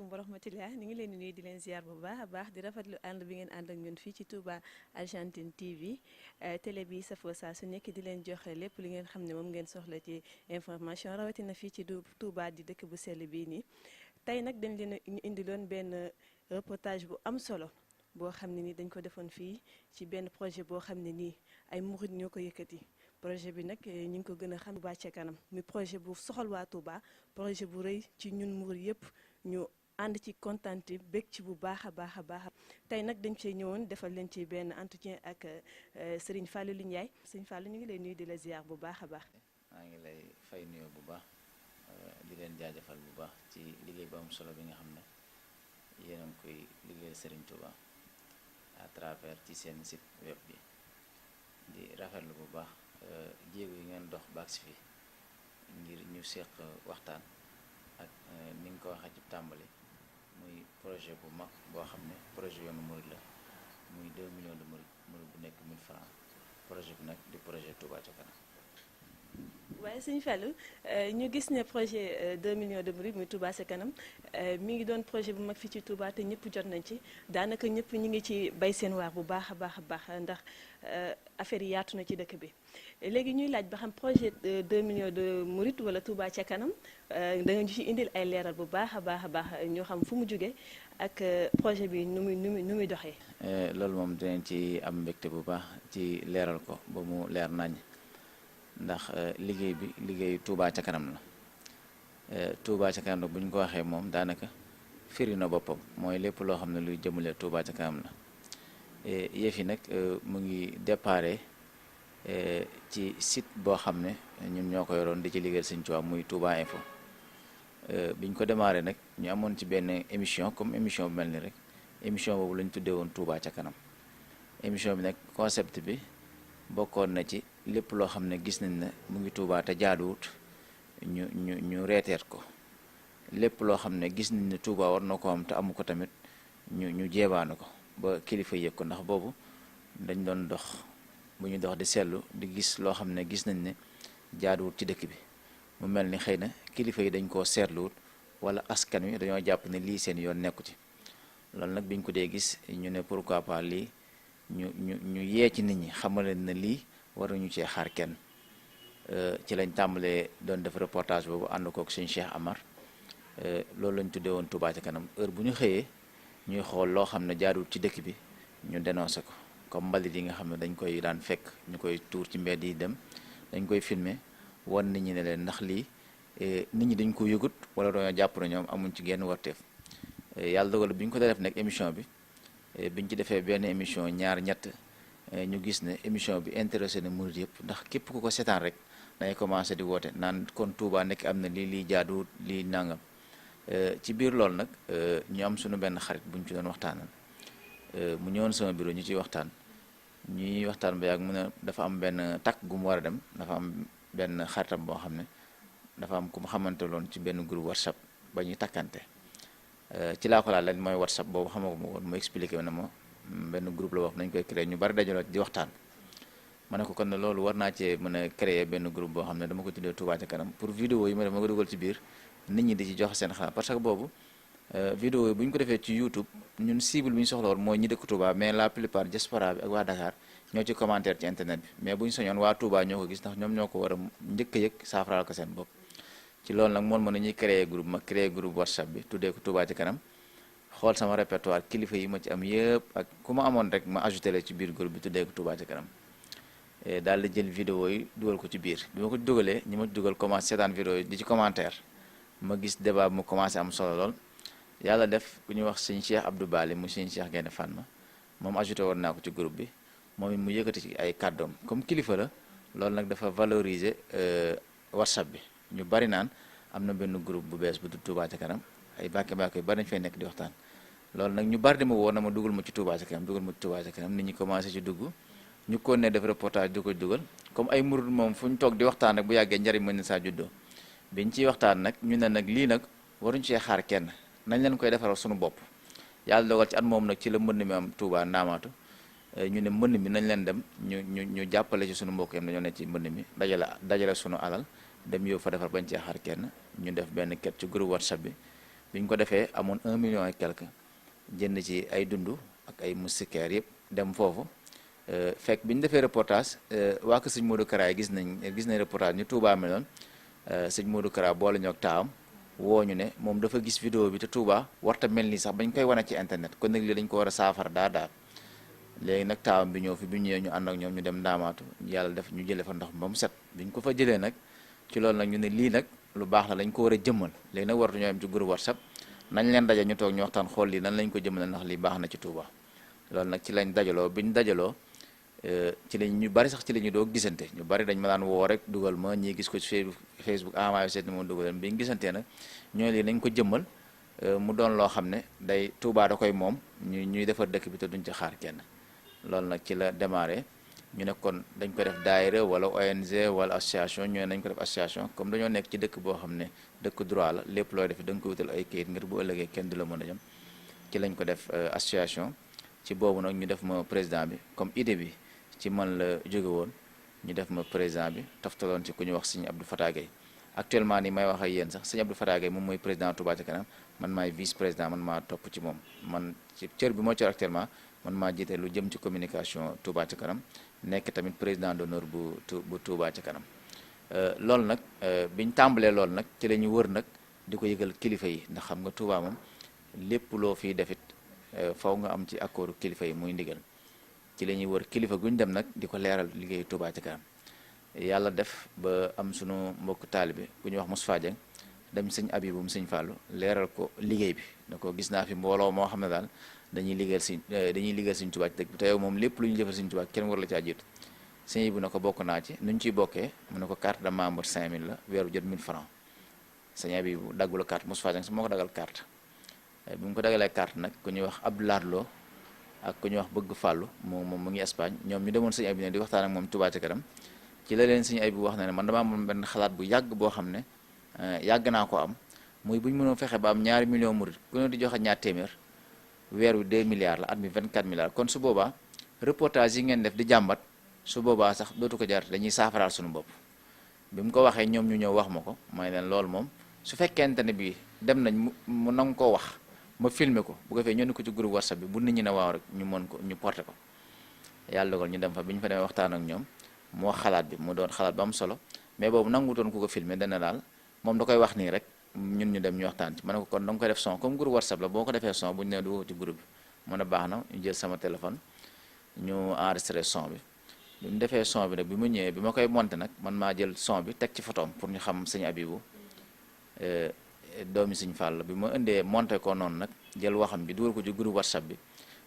asalaamaaleykum wa rahmatulah ñu ngi leen di nuyu di leen ziar bu baax a baax di rafetlu ànd bi ngeen ànd ak ñun fii ci Touba Argentine TV télé bi safoo saa su nekk di leen joxe lépp li ngeen xam ne moom ngeen soxla ci information rawatina fii ci Touba di dëkk bu sell bii nii. tey nag dañ leen ñu indiloon benn reportage bu am solo boo xam ne nii dañ ko defoon fii ci benn projet boo xam ne nii ay murid ñoo ko yëkkati. projet bi nag ñu ngi ko gën a xam Touba ca kanam mi projet bu soxal waa Touba projet bu rëy ci ñun murid yëpp ñu ànd ci kontaante bég ci bu baax a baax a baax tey nag dañ cee ñëwoon defal leen ci benn entretien ak Serigne Fallou Ndiaye Serigne Fallou ñu ngi lay nuyu di la ziar bu baax a baax. maa ngi lay fay nuyoo bu baax di leen jaajëfal bu baax ci liggéey bu am solo bi nga xam ne yéen a ngi koy liggéeyal Serigne Touba à travers ci seen site web bi di rafetlu bu baax. jéego yi ngeen dox baax fi ngir ñu seq waxtaan ak ni nga ko waxee ci tàmbali muy projet bu mag boo xam ne projet yoonu murid la muy 2 millions de murid bu nekk 1000 francs projet bi nag di projet Touba ca kanam. waaye Sëñ Fallou ñu gis ne projet 2 millions de murid muy Touba ca kanam mi ngi doon projet bu mag fii ci Touba te ñëpp jot nañ ci daanaka ñëpp ñu ngi ci bay seen waar bu baax a baax a baax ndax affaire yi yaatu na ci dëkk bi. léegi ñuy laaj ba xam projet 2 millions de murid wala Touba ca kanam da nga ci indil ay leeral bu baax a baax a baax ñoo xam fu mu jógee ak projet bi nu muy doxee. loolu moom dinañ ci am mbégte bu baax ci leeral ko ba mu leer nañ ndax liggéey bi liggéeyu Touba ca kanam la Touba ca kanam la bu ñu ko waxee moom daanaka firi na boppam mooy lépp loo xam ne luy jëmale Touba ca kanam la yëf yi nag mu ngi déparé. ci site boo xam ne ñun ñoo ko yoroon di ci liggéeyal Sëñ Tuubaa muy Touba Info biñ ko démarré nag ñu amoon ci benn émission comme émission bu mel ni rek émission boobu la ñu tuddee woon Touba ca kanam émission bi nag concept bi bokkoon na ci lépp loo xam ne gis nañ ne mu ngi Touba te jaaduwut ñu reeteet ko lépp loo xam ne gis nañ ne Touba war na ko am te amu ko tamit ñu jeebaanu ko ba kilifa yëg ko ndax boobu dañ doon dox. bu ñu dox di seetlu di gis loo xam ne gis nañ ne jaaduwut ci dëkk bi mu mel ni xëy na kilifa yi dañ koo seetluwut wala askan wi dañoo jàpp ne lii seen yoon nekku ci loolu nag biñ ko dee gis ñu ne pourquoi pas lii ñu yee ci nit ñi xamal leen ne lii waruñu cee xaar kenn ci lañ tàmbalee doon def reportage boobu ànd kook suñu Cheikh Amar loolu lañ tuddee woon Touba ca kanam heure bu ñu xëyee ñuy xool loo xam ne jaaduwut ci dëkk bi ñu dénoncé ko. comme mbalit yi nga xam ne dañ koy daan fekk ñu koy tuur ci mbedd yi dem dañ koy filmer wan nit ñi ne leen ndax lii nit ñi dañ ko yëgut wala dañoo jàpp na ñoom amuñ ci genn warteef yàlla dogal bi ñu ko def nag émission bi biñ ci defee benn émission ñaar ñett ñu gis ne émission bi intéressé na murid yëpp ndax képp ku ko seetaan rek dañuy commencé di woote naan kon Touba nekk am na lii jaaduwut lii nangam ci biir loolu nag ñu am suñu benn xarit buñ ci doon waxtaanal mu ñëwoon sama bureau ñu ciy waxtaan. ñuy waxtaan ba yàgg mu ne dafa am benn takk gu mu war a dem dafa am benn xaritam boo xam ne dafa am ku mu xamante loon ci benn groupe WhatsApp ba ñuy takkante ci laa ko laaj lan mooy WhatsApp boobu xamoo ma woon mu expliqué na ma benn groupe la wax nañ koy créer ñu bari dajaloo di waxtaan ma ne ko kon ne loolu war naa cee mën a créer benn groupe boo xam ne dama ko tuddee Touba ca kanam pour vidéo yi ma def ma ko dugal ci biir nit ñi di ci joxe seen xalaat parce que boobu vidéo yi bu ñu ko defee ci YouTube ñun cible bi ñu soxla woon mooy ñi dëkk Touba mais la plupart diaspora bi ak waa Dakar ñoo ci commentaire ci internet bi mais bu ñu soñoon waa Touba ñoo ko gis ndax ñoom ñoo ko war a njëkk a yëg saafaraal ko seen bopp ci loolu nag moom mën nañuy créer groupe ma créer groupe WhatsApp bi tuddee ko Touba ci kanam xool sama répertoire kilifa yi ma ci am yëpp ak ku ma amoon rek ma ajouté la ci biir groupe bi tuddee ko Touba ci kanam daal di jël vidéo yi dugal ko ci biir bi ma ko dugalee ñi ma dugal commencé seetaan vidéo yi di ci commentaire ma gis débat bi mu commencé am solo lool yàlla def ku ñuy wax sëñ Cheikh Abdou Bali mu sëñ Cheikh Gaynde Fatma moom ajouté woon naa ko ci groupe bi moom it mu yëkkati ci ay kàddoom comme kilifa la loolu nag dafa valoriser WhatsApp bi ñu bari naan am na benn groupe bu bees bu du Touba ca kanam ay bàkke yu bari nañ fay nekk di waxtaan loolu nag ñu bari di ma woo na ma dugal ma ci Touba ca kanam dugal ma ci Touba ca kanam nit ñi commencé ci dugg ñu ko ne def reportage du ko dugal comme ay murid moom fu ñu toog di waxtaan rek bu yàggee njariñ mën na saa juddoo biñ ciy waxtaan nag ñu ne nag lii nag waruñ cee xaar kenn nañ leen koy defaral suñu bopp yàlla dogal ci at moom nag ci la mbënn mi am Touba ndaamaatu ñu ne mbënn mi nañ leen dem ñu jàppale ci suñu mbokk yam dañoo ne ci mbënn mi dajale suñu alal dem yow fa defar bañ cee xaar kenn ñu def benn ket ci groupe WhatsApp bi bi ñu ko defee amoon 1 million et quelque jënd ci ay dundu ak ay moustiquaires yëpp dem foofu fekk bi ñu defee reportage waa ko sëñ Modou Kara gis nañ reportage ñu Touba meloon sëñ Modou Kara boole ñoo ak taawam woo ñu ne moom dafa gis vidéo bi te Touba warta mel nii sax bañ koy wane ci internet kon nag lii dañ ko war a saafara daal léegi nag taawam bi ñëw fi bi ñëwee ñu ànd ak ñoom ñu dem ndaamaatu yàlla def ñu jëlee fa ndox ba mu set bi ñu ko fa jëlee nag ci loolu nag ñu ne lii nag lu baax la lañ ko war a jëmmal léegi nag waratu ñoo yem ci groupe WhatsApp nañ leen daje ñu toog ñu waxtaan xool lii nan lañ ko jëmmal ndax lii baax na ci Touba loolu nag ci lañ dajaloo bi ñu dajaloo ci lañ ñu bari sax ci la ñu doo gisante ñu bari dañ ma daan woo rek dugal ma ñii gis ko ci Facebook envoyé seet ni moom dugal bi ñu gisantee nag ñooy lii nañ ko jëmmal mu doon loo xam ne day Touba da koy moom ñuy defar dëkk bi te duñ ci xaar kenn loolu nag ci la démarré ñu ne kon dañ ko def daayira wala ONG wala association ñu ne nañ ko def association comme dañoo nekk ci dëkk boo xam ne dëkk droit la lépp looy def da nga ko wutal ay kayit ngir bu ëllëgee kenn du la mën a jëm ci lañ ko def association ci boobu nag ñu def ma président bi comme idée bi ci man la jóge woon ñu def ma président bi toftaloon ci ku ñu wax sëñ Abdou Fatah Gueye actuellement nii may wax ak yéen sax sëñ Abdou Fatah Gueye moom mooy président Touba ca kanam man maay vice président man maa topp ci moom man ci cër bi moo cër actuellement man maa jiite lu jëm ci communication Touba ca kanam nekk tamit président d'honneur bu Touba ca kanam loolu nag biñ tàmbalee loolu nag ci la ñu wër nag di ko yëgal kilifa yi ndax xam nga Touba moom lépp loo fiy defit faw nga am ci accord kilifa yi muy ndigal ci la ñuy wër kilifa guñ dem nag di ko leeral liggéeyu Touba ca kanam yàlla def ba am sunu mbokk taalibe bu ñuy wax Moustapha Dieng dem sëñ Abibu mu sëñ Fàllu leeral ko liggéey bi da ko gis naa fi mbooloo moo xam ne daal dañuy liggéeyal sëñ Touba ci dëkk bi te yow moom lépp lu ñu jëfal sëñ Touba kenn war la caa jiitu sëñ Abibu na ko bokk naa ci nu ñu ciy bokkee mu ne ko carte de membre 5000 la weeru jot 1000 francs sëñ Abibu daggu la carte Moustapha Dieng su moo ko dagal carte bi mu ko dagalee carte nag ku ñuy wax Abdoulaye Lo ak ku ñuy wax Bëgg Fàllu moom mu ngi Espagne ñoom ñu demoon sëñ Abibu ne di waxtaan ak moom Touba ca kanam ci la leen sëñ Abibu wax na ne man dama amoon benn xalaat bu yàgg boo xam ne yàgg naa ko am muy bu ñu mënoo fexe ba am 2 millions murid ku ne di joxe ñaar téeméer weer wi 2 milliards la at mi 24 milliards kon su boobaa reportage yi ngeen def di jàmbat su boobaa sax dootu ko jar dañuy saafaraal suñu bopp bi mu ko waxee ñoom ñu ñëw wax ma ko may leen loolu moom su fekkente ne bii dem nañ mu nanga koo wax ma filmer ko bu ko fee ñoo ni ko ci groupe WhatsApp bi bu nit ñi ne waaw rek ñu mën ko ñu porté ko yàlla dogal ñu dem fa bi ñu fa demee waxtaan ak ñoom moo xalaat bi mu doon xalaat ba am solo mais boobu nangutoon ku ko filmer dana daal moom da koy wax nii rek ñun ñu dem ñu waxtaan ci ma ne ko kon da nga koy def son comme groupe WhatsApp la boo ko defee son bu ñu nee du ci groupe bi mu ne baax na ñu jël sama téléphone ñu enregistré son bi bi mu defee son bi nag bi mu ñëwee bi ma koy monté nag man maa jël son bi teg ci photom pour ñu xam sëñ Abibu doomi sëñ Fall bi ma indee monté ko noonu nag jël waxam bi dugal ko ci groupe WhatsApp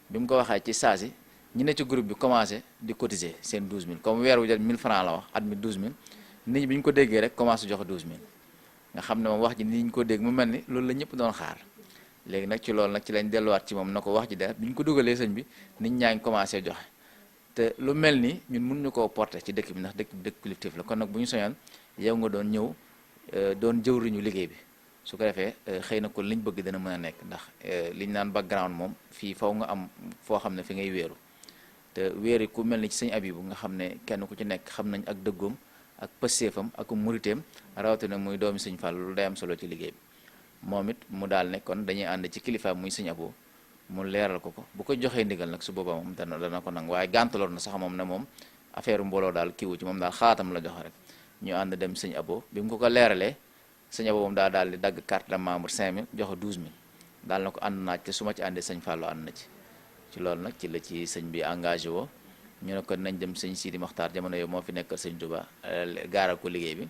bi mu ko waxee ci saasi ñi ne ci groupe bi commencé di cotiser seen 12000 comme weer wu jël 1000 francs la wax at mi 12000 nit ñi bi ñu ko déggee rek commencé joxe 12000 nga xam ne moom wax ji nit ñi ko dégg mu mel ni loolu la ñëpp doon xaar léegi nag ci loolu nag ci lañ delluwaat ci moom na ko wax ji de bi ñu ko dugalee sëñ bi nit ñaa ngi commencé joxe te lu mel ni ñun mën ñu koo porter ci dëkk bi ndax dëkk collectif la kon nag bu ñu soñoon yow nga doon ñëw doon jëwriñu liggéey bi su ko defee xëy na kon liñ bëgg dana mën a nekk ndax liñ naan background moom fii faw nga am foo xam ne fi ngay wéeru te wéeri ku mel ni ci sëñ Abibu nga xam ne kenn ku ci nekk xam nañ ak dëggoom ak pësseefam ak muriteem rawatina muy doomi sëñ Fall lu day am solo ci liggéey bi moom it mu daal ne kon dañuy ànd ci kilifa muy sëñ Abo mu leeral ko bu ko joxee ndigal nag su boobaa moom dana ko nangu waaye gàntaloon na sax moom ne moom affaire mbooloo daal kiiwu ci moom daal xaatam la joxe rek ñu ànd dem sëñ Abo bi mu ko leeralee sëñ Abo moom daal di dagg carte de membre 5000 joxe 12000 daal na ko ànd naa te su ma ci àndee sëñ Fallu ànd na ci loolu nag ci la ci sëñ bi engagé woo ñu ne kon nañ dem sëñ Sidi Mokhtar jamono yooyu moo fi nekkal sëñ Touba gaaral ko liggéey bi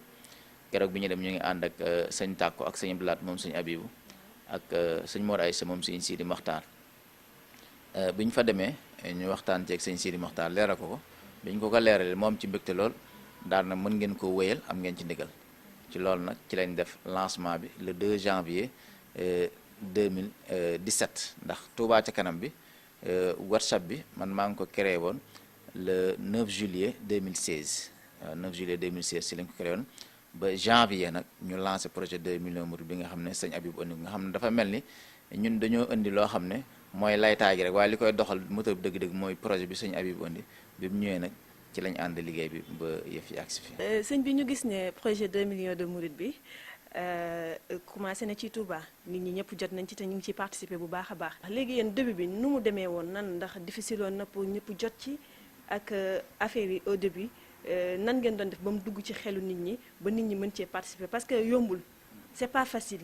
keroog bi ñu dem ñu ngi ànd ak sëñ Tàkko ak sëñ Blaat moom sëñ Abibu ak sëñ Mor Aysa moom sëñ Sidi Mokhtar bi ñu fa demee ñu waxtaan ceeg sëñ Sidi Mokhtar leeral ko bi ñu ko leeralee moom ci mbégte lool daal na mën ngeen ko wéyal am ngeen ci ndigal ci loolu nag ci lañ def lancement bi le 2 janvier 2017 ndax Touba ca kanam bi WhatsApp bi man maa ngi ko créé woon le 9 juillet 2016 9 juillet 2016 ci lañ ko créé woon ba janvier nag ñu lancé projet 2 millions murid bi nga xam ne sëñ Abibu indi nga xam ne dafa mel ni ñun dañoo indi loo xam ne mooy laytaay gi rek waaye li koy doxal moteur bi dëgg-dëgg mooy projet bi sëñ Abibu indi bi mu ñëwee nag ci lañ ànd liggéey bi ba yëf yi agsi fi sëñ bi ñu gis ne projet 2 millions de murid bi commencé na ci Touba nit ñi ñëpp jot nañ ci te ñu ngi ciy participer bu baax a baax. léegi yéen début bi nu mu demee woon nan ndax difficile woon na pour ñëpp jot ci ak affaire yi au début nan ngeen doon def ba mu dugg ci xelu nit ñi ba nit ñi mën cee participer parce que yombul c'est pas facile.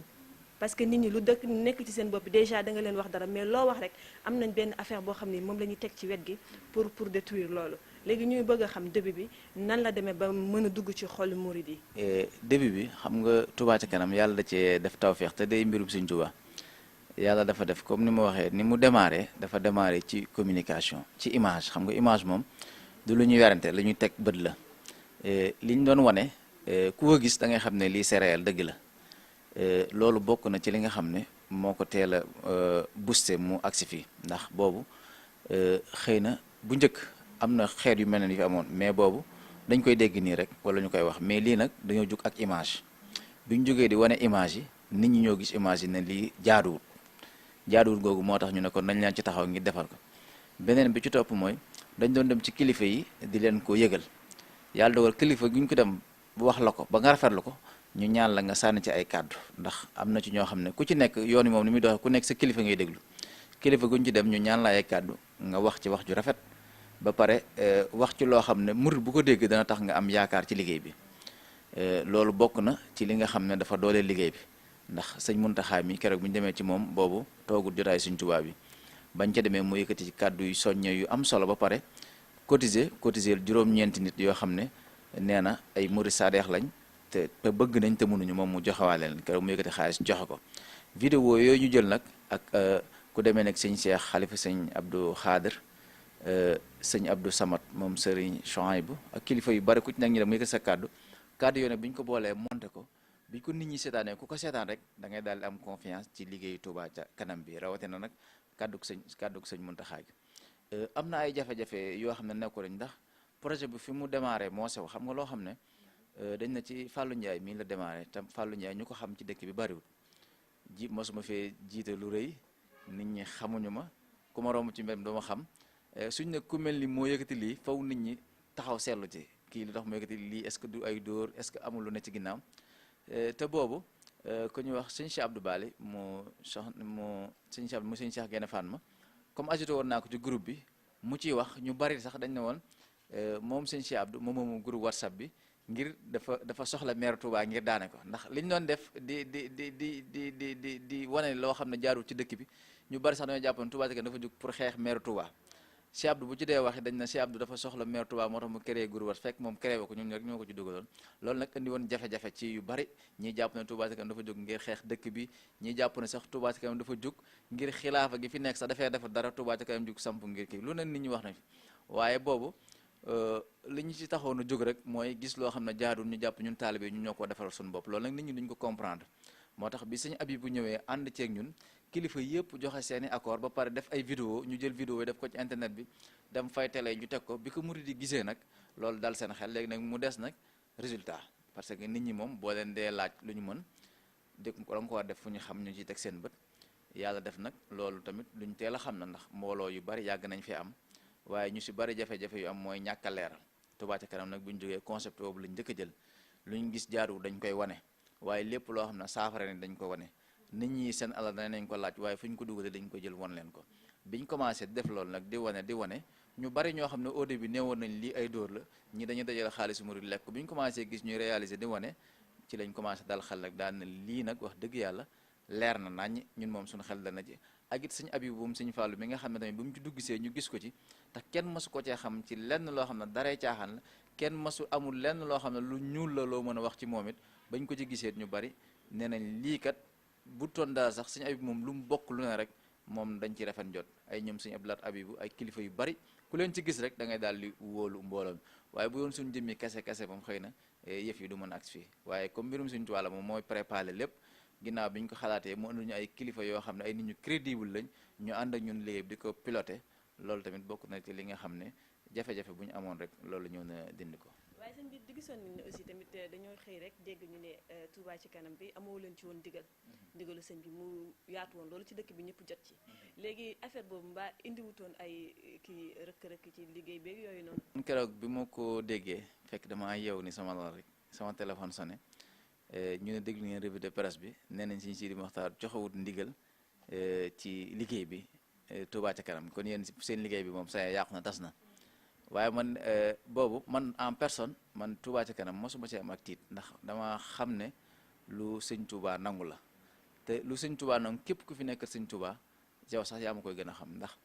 parce que nit ñi lu dëkk nekk ci seen bopp déjà da nga leen wax dara mais loo wax rek am nañ benn affaire boo xam ni moom la ñuy teg ci wet gi pour détruire loolu léegi ñuy bëgg a xam début bi nan la demee ba mën a dugg ci xolu murid yi. début bi xam nga Touba ca kanam yàlla da cee def tawféex te day mbirum Sëñ Touba yàlla dafa def comme ni ma waxee ni mu démarré dafa démarré ci communication ci image xam nga image moom du lu ñuy werante la ñuy teg bët la li ñu doon wane ku ko gis da ngay xam ne lii c'est réel dëgg la. loolu bokk na ci li nga xam ne moo ko teel a booster mu agsi fii ndax boobu xëy na bu njëkk am na xeet yu mel ne yu fi amoon mais boobu dañ koy dégg nii rek wala ñu koy wax mais lii nag dañoo jug ak image bi ñu jógee di wane image yi nit ñi ñoo gis image yi ne lii jaaduwut googu moo tax ñu ne kon nañ leen ci taxaw ngir defar ko beneen bi ci topp mooy dañ doon dem ci kilifa yi di leen ko yëgal yàlla dogal kilifa gi ñu ko dem wax la ko ba nga rafetlu ko. ñu ñaan la nga sànni ci ay kàddu ndax am na ci ñoo xam ne ku ci nekk yoon wi moom ni muy doxee ku nekk sa kilifa ngay déglu kilifa guñ ci dem ñu ñaan la ay kàddu nga wax ci wax ju rafet ba pare wax ci loo xam ne murid bu ko dégg dana tax nga am yaakaar ci liggéey bi loolu bokk na ci li nga xam ne dafa dooleel liggéey bi ndax sëñ Muntaxa mi keroog bu ñu demee ci moom boobu toogul jotaay Sëñ Tuubaa bi bañ ca demee mu yëkkati ci kàddu yu soññe yu am solo ba pare cotiser juróom-ñeenti nit yoo xam ne nee na ay murid saadeex lañ. te bëgg nañ te mënuñu moom mu joxewaale leen keroog mu yëkkati xaalis joxe ko vidéo yooyu ñu jël nag ak ku demee nag sëñ Cheikh xalifa sëñ Abdou Khadir sëñ Abdou Samad moom sëriñ Chouaïbou ak kilifa yu bari ku ci nag ñu dem mu yëkkati sa kàddu yoo ne bi ñu ko boolee monté ko bi ko nit ñi seetaanee ku ko seetaan rek da ngay daal di am confiance ci liggéeyu Touba ca kanam bi rawatina nag kàddug sëñ Muntaxa gi am na ay jafe-jafe yoo xam ne nekku lañ ndax projet bi fi mu démarré moo sew xam nga loo xam ne dañ na ci Fallou Ndiaye mii la démarré tam Fallou Ndiaye ñu ko xam ci dëkk bi bariwul mosuma fee jiite lu rëy nit ñi xamuñu ma ku ma romb ci mbir mi doo ma xam suñ ne ku mel ni moo yëkkati lii faw nit ñi taxaw seetlu ci kii li tax moo yëkkati lii est-ce que du ay dóor est-ce que amul lu ne ci ginnaaw te boobu ku ñuy wax sëñ Cheikh Abdou Bali mu sëñ Cheikh Gaïndé Fatma comme ajouté woon naa ko ci groupe bi mu ciy wax ñu bari sax dañ ne woon moom sëñ Cheikh Abdou moom groupe WhatsApp bi ngir dafa soxla maire Touba ngir daane ko ndax li ñu doon def di wane loo xam ne jaarul ci dëkk bi ñu bari sax dañoo jàppoon Touba ci kanam dafa jóg pour xeex maire Touba Cheikh Abdou bu ci dee waxee dañ na Cheikh Abdou dafa soxla maire Touba moo tax mu créé groupe fekk moom créé ko ñun rek ñoo ko ci dugaloon loolu nag indi woon jafe-jafe ci yu bari ñii jàpp ne Touba ci kanam dafa jóg ngir xeex dëkk bi ñii jàpp ne sax Touba ci kanam dafa jóg ngir xilaafa gi fi nekk sax dafay defar dara Touba ci kanam jóg samp ngir kii lu ne nit ñi wax nañ fi waaye boobu li ñu ci taxoon a jóg rek mooy gis loo xam ne jaarul ñu jàpp ñun taalibe ñu ñoo ko defaral suñu bopp loolu nag nit ñi duñ ko comprendre moo tax bi sëñ Abib bu ñëwee ànd ceeg ñun kilifa yëpp joxe seeni accord ba pare def ay vidéo ñu jël vidéo yi def ko ci internet bi dem fay télé ñu teg ko bi ko murid yi gisee nag loolu dal seen xel léegi nag mu des nag résultat parce que nit ñi moom boo leen dee laaj lu ñu mën dégg ko da nga ko war def fu ñu xam ñu ciy teg seen bët yàlla def nag loolu tamit luñ teel a xam na ndax mbooloo yu bari yàgg nañ fi am waaye ñu si bari jafe-jafe yu am mooy ñàkk a leeral Touba ca kanam nag bu ñu jógee concept boobu lañ njëkk a jël lu ñu gis jaaru dañ koy wane waaye lépp loo xam ne saafara ni dañ ko wane nit ñi seen alal danañ ko laaj waaye fu ñu ko dugalee dañ ko jël wan leen ko biñ commencé def loolu nag di wane ñu bari ñoo xam ne au début neewoon nañ lii ay dóor la ñi dañuy dajale xaalisu murid lekk bi ñu commencé gis ñuy réaliser di wane ci lañ commencé dal xel nag daal na lii nag wax dëgg yàlla leer na nañ ñun moom suñu xel dana ci ak it sëñ Abibu moom sëñ Fàllu mi nga xam ne tamit bu mu ci duggsee ñu gis ko ci te kenn masu ko cee xam ci lenn loo xam ne daray caaxaan la kenn masu amul lenn loo xam ne lu ñuul la loo mën a wax ci moom it bañ ko ci gisee ñu bari nee nañ lii kat bu toon dara sax sëñ Abibu moom lu mu bokk lu ne rek moom dañ ci rafet jot ay ñoom sëñ Abdulaat Abibu ay kilifa yu bari ku leen ci gis rek da ngay daal di wóolu mbooloo mi waaye bu yoon suñu jëmmi kese moom xëy na yëf yi du mën a agsi fii waaye comme mbirum suñu Tuubaa la moom mooy préparé lépp ginnaaw bi ñu ko xalaatee mu indi ñu ay kilifa yoo xam ne ay nit ñu crédible lañ ñu ànd ak ñun liggéey di ko piloté loolu tamit bokk na ci li nga xam ne jafe-jafe bu ñu amoon rek loolu ñëw na dindi ko. waaye seen biir di gisoon nañ ne aussi tamit dañoo xëy rek dégg ñu ne Touba ci kanam bi amoo leen ci woon ndigalu sëñ bi mu yaatu woon loolu ci dëkk bi ñëpp jot ci léegi affaire boobu mbaa indiwutoon ay kii rëkk-rëkk ci liggéey beeg yooyu noonu. keroog bi ma ko déggee fekk dama yeew ni sama lal rek sama téléphone sonné ñu ne déglu ngeen revue de presse bi nee nañ Sëñ Sidi Mokhtar joxewut ndigal ci liggéey bi Touba ca kanam kon yéen seen liggéey bi moom saa yàqu na tas na waaye man boobu man en personne man Touba ca kanam mosuma ci am ak tiit ndax dama xam ne lu sëñ Touba nangu la te lu sëñ Touba nangu képp ku fi nekk sëñ Touba yow sax yaa ma koy gën a xam ndax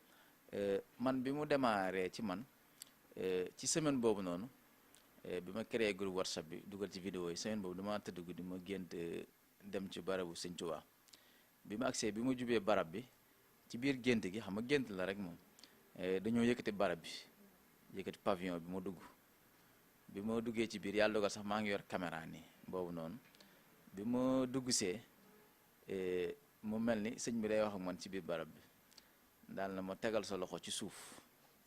man bi mu démarré ci man ci semaine boobu noonu bi ma créé groupe WhatsApp bi dugal ci vidéo yi semaine boobu dama tëdd guddi ma gént dem ci barabu sëñ Touba bi ma agsee bi ma jubee barab bi ci biir gént gi xam nga gént la rek moom dañoo yëkkati barab bi yëkkati pavillon bi ma dugg bi ma duggee ci biir yàlla dogal sax maa ngi yor caméra nii boobu noonu bi ma dugg see mu mel ni sëñ bi day wax ak man ci biir barab bi daal na ma tegal sa loxo ci suuf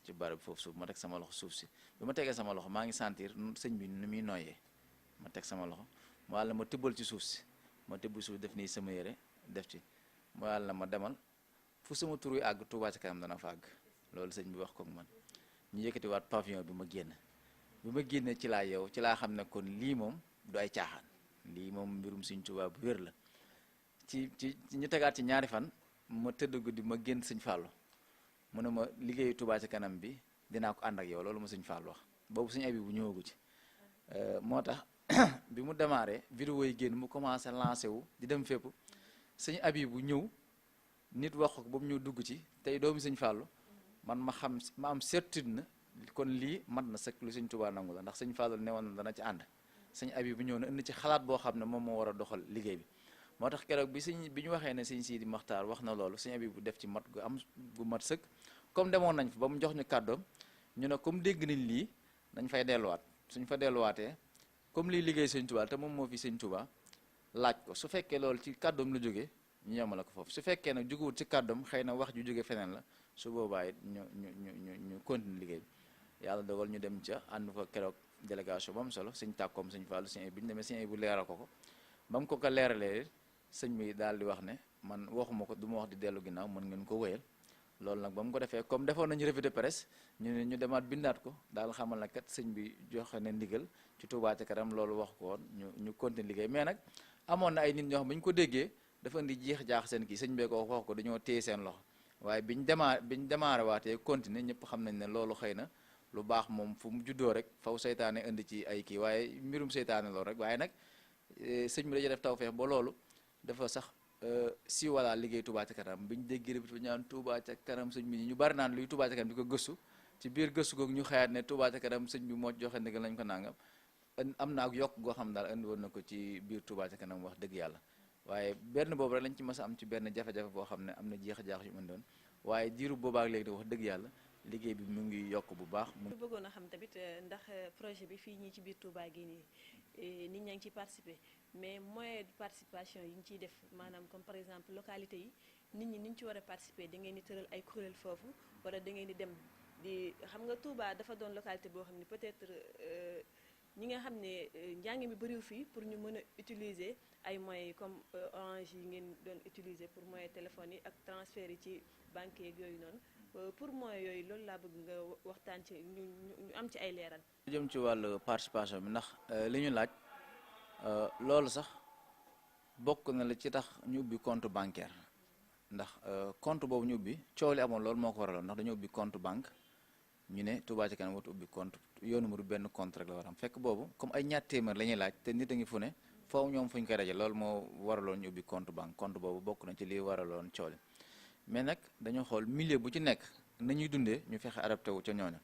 ci barab bi foofu suuf ma teg sama loxo suuf si bi ma tegee sama loxo maa ngi sentir sëñ bi nu muy noyyee ma teg sama loxo mu wàll ma tibbal ci suuf si ma tibb suuf def nii sama yére def ci mu wàll ma demal fu sama tur wi àgg Touba ca kanam dana fa àgg loolu sëñ bi wax ko ak man ñu yëkkatiwaat pavillon bi ma génn bi ma génnee ci laa yow ci laa xam ne kon lii moom du ay caaxaan lii moom mbirum sëñ Touba bu wér la ci ñu tegaat ci ñaari fan ma tëdd guddi ma génn sëñ Fallou mu ne ma liggéeyu Touba ca kanam bi dinaa ko ànd ak yow loolu ma sëñ Fallou wax boobu sëñ abi bu ñëwagu ci moo tax bi mu démarré vidéo yi génn mu commencé lancé wu di dem fépp sëñ abi bu ñëw nit wax ko ba mu ñëw dugg ci tey doomu sëñ Fallou man ma am certitude na kon lii mat na sëkk lu sëñ Touba nangu la ndax sëñ Fallou ne woon na dana ci ànd sëñ abi bu ñëw na indi ci xalaat boo xam ne moom moo war a doxal liggéey bi moo tax keroog bi ñu waxee ne sëñ Sidi Mokhtar wax na loolu sëñ abi bu def ci mat gu mat sëkk comme demoon nañ fa ba mu jox ñu kàddoom ñu ne comme dégg nañ lii nañ fay delluwaat suñ fa delluwaatee comme lii liggéey sëñ Touba te moom moo fi sëñ Touba laaj ko su fekkee loolu ci kàddoom la jógee ñu yemale ko foofu su fekkee nag juguwut ci kàddoom xëy na wax ju jóge feneen la su boobaa it ñu continue liggéey bi yàlla dogal ñu dem ca ànd fa keroog délégation ba mu solo sëñ tàkkoom sëñ Fallou sëñ bi ñu demee sëñ bu leeral ko ba mu ko leeralee sëñ bi daal di wax ne man waxuma ko du ma wax di dellu ginnaaw mën ngeen ko wéyal loolu nag ba mu ko defee comme defoon nañu revue de presse ñu demaat bindaat ko daal xamal na kat sëñ bi joxe ne ndigal ci Touba ca kanam loolu wax ko woon ñu continue liggéey mais nag amoon na ay nit ñoo xam bu ñu ko déggee dafa indi jeex jaax seen kii sëñ bee ko wax ko dañoo téye seen loxo waaye biñ démarré waatee continuer ñëpp xam nañ ne loolu xëy na lu baax moom fu mu juddoo rek faw seytaane indi ci ay kii waaye mbirum seytaane loolu rek waaye nag sëñ bi dañuy def tawfeex ba loolu dafa sax si wala liggéey Touba ca kanam biñ déggee bi ñaan Touba ca kanam sëñ bi ñu bari naan luy Touba ca kanam di ko gëstu ci biir gëstu googu ñu xëyaat ne Touba ca kanam sëñ bi moo joxe ndigal lañ ko nangam am na ak yokk goo xam daal indi woon na ko ci biir Touba ca kanam wax dëgg yàlla waaye benn boobu rek lañ ci mës a am ci benn jafe-jafe boo xam ne am na jeex-jaax yu mën doon waaye diiru boobaak léegi da wax dëgg yàlla liggéey bi mu ngi yokk bu baax. ñu bëggoon a xam tamit ndax projet bi fii ñii ci biir Touba gi nii nit ñaa ngi ciy participer mais moyen de participation yi ñu ciy def maanaam comme par exemple localité yi nit ñi ni ñu ci war a participer da ngeen di tëral ay kuréel foofu wala da ngeen di dem di xam nga Touba dafa doon localité boo xam ne peut-être ñi nga xam ne njàng mi bëriw fii pour ñu mën a utiliser ay moyens yi comme Orange yi ngeen doon utiliser pour moyen téléphone yi ak transfert yi ci banque yeeg yooyu noonu pour moyens yooyu loolu laa bëgg nga waxtaan ci ñu am ci ay leeral. lu jëm ci wàllu participation bi ndax li ñu laaj loolu sax bokk na la ci tax ñu ubbi compte bancaire ndax compte boobu ñu ubbi coow li amoon loolu moo ko waraloon ndax dañu ubbi compte banque ñu ne Touba ca kanam watu ubbi compte yoonu mu benn compte rek la war am fekk boobu comme ay ñaar téeméer la ñuy laaj te nit a ngi fu ne foofu ñoom fu ñu koy daje loolu moo waraloon ñu ubbi compte banque compte boobu bokk na ci li waraloon coow li mais nag dañoo xool milieu bu ci nekk nañuy dundee ñu fexe adapté wu ca ñooña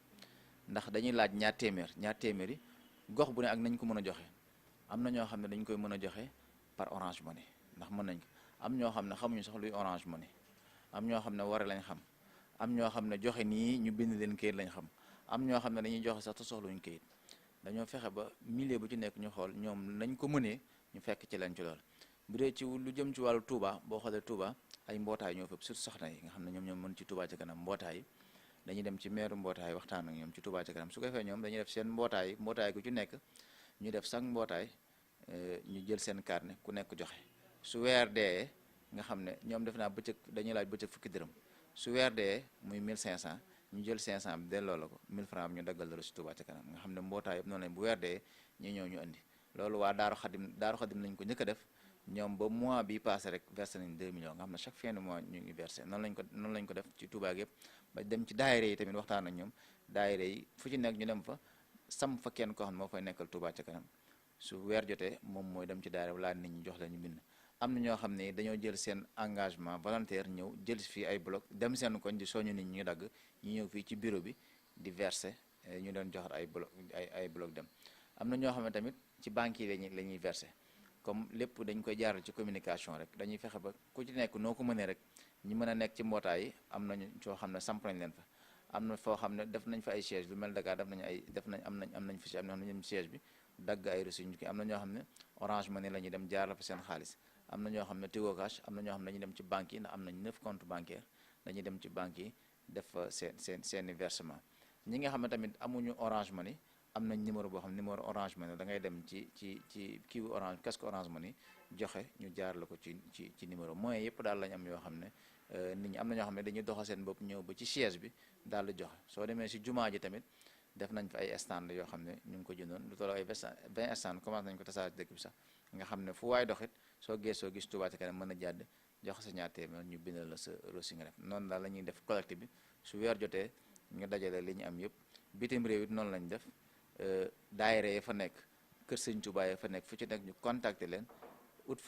ndax dañuy laaj ñaar téeméer yi gox bu ne ak nañ ko mën a joxe am na ñoo xam ne dañ koy mën a joxe par Orange Money ndax mën nañ ko am ñoo xam ne xamuñu sax luy Orange Money am ñoo xam ne ware lañ xam am ñoo xam ne joxe nii ñu bind leen kayit lañ xam am ñoo xam ne dañuy joxe sax te soxluñu kayit dañoo fexe ba milieu bu ci nekk ñu xool ñoom nañ ko mënee ñu fekk ci leen ci lool bu dee ci lu jëm ci wàllu Touba boo xoolee Touba ay mbootaay ñoo fépp surtout soxna yi nga xam ne ñoom mën ci Touba ca kanam mbootaay yi dañuy dem ci meeru mbootaay waxtaan ak ñoom ci Touba ca kanam su ko defee ñoom dañuy def seen mbootaay gu ci nekk ñu def sax mbootaay ñu jël seen carnet ku nekk joxe su weer dee nga xam ne ñoom def naa bëccëg dañuy laaj bëccëg fukki dërëm su weer dee muy 1500 ñu jël 500 bi delloo la ko 1000 francs ñu daggal la si Touba ca kanam nga xam ne mbootaay yëpp noonu lañ bu weer dee ñu ñëw ñu indi loolu waa Daaru Xadim lañ ko njëkk a def ñoom ba mois bi passé rek versé nañ 2 millions nga xam ne chaque fin de mois ñu ngi versé noonu lañ ko def ci Touba yëpp ba dem ci daayira yi tamit waxtaan ak ñoom daayira yi fu ci nekk ñu dem fa sam fa kenn koo xam ne moo fay nekkal Touba ca kanam su weer jotee moom mooy dem ci daayira laa nit ñi jox leen ñu bind. am na ñoo xam ne dañoo jël seen engagement volontaire ñëw jël fii ay bloc dem seen koñ di soñu nit ñi dagg ñu ñëw fii ci bureau bi di verser ñu doon joxat ay bloc dem. am na ñoo xam ne tamit ci banques yi la ñuy verser comme lépp dañ koy jaaral ci communication rek dañuy fexe ba ku ci nekk noo ko mënee rek ñi mën a nekk ci mbootaay yi am nañu soo xam ne samp nañ leen fa. am na foo xam ne def nañ fa ay siège lu mel Dakar am nañ fi si am na ñu siège bi dagg ay reçu ñu ki am na ñoo xam ne Orange Money la ñuy dem jaar la fa seen xaalis. am na ñoo xam ne Tigo Cash am na ñoo xam ne dañuy dem ci banques yi ndax am nañ 9 comptes bancaires dañuy dem ci banques yi def fa seeni versement ñi nga xam ne tamit amuñu Orange Money am nañ numéro boo xam ne numéro Orange Money da ngay dem ci kii Orange casque Orange Money joxe ñu jaar la ko ci numéro moyens yëpp daal lañ am yoo xam ne nit ñi am na ñoo xam ne dañuy doxal seen bopp ñëw ba ci siège bi daal di joxe soo demee si jumaa ji tamit def nañ fa ay stand yoo xam ne ñu ngi ko jëndoon lu toll ay 20 stand commencé nañ ko tasaare dëkk bi sax nga xam ne fu waay doxit soo geesoo gis Touba ca kanam mën a jàdd jox sa ñaar téeméer ñu bindal la sa reçu nga def noonu daal la ñuy def collecte bi su weer jotee ñu dajale li ñu am yëpp bitim réew it noonu lañ def daayira ya fa nekk kër sëñ Touba ya fa nekk fu ci nekk ñu contacter leen ut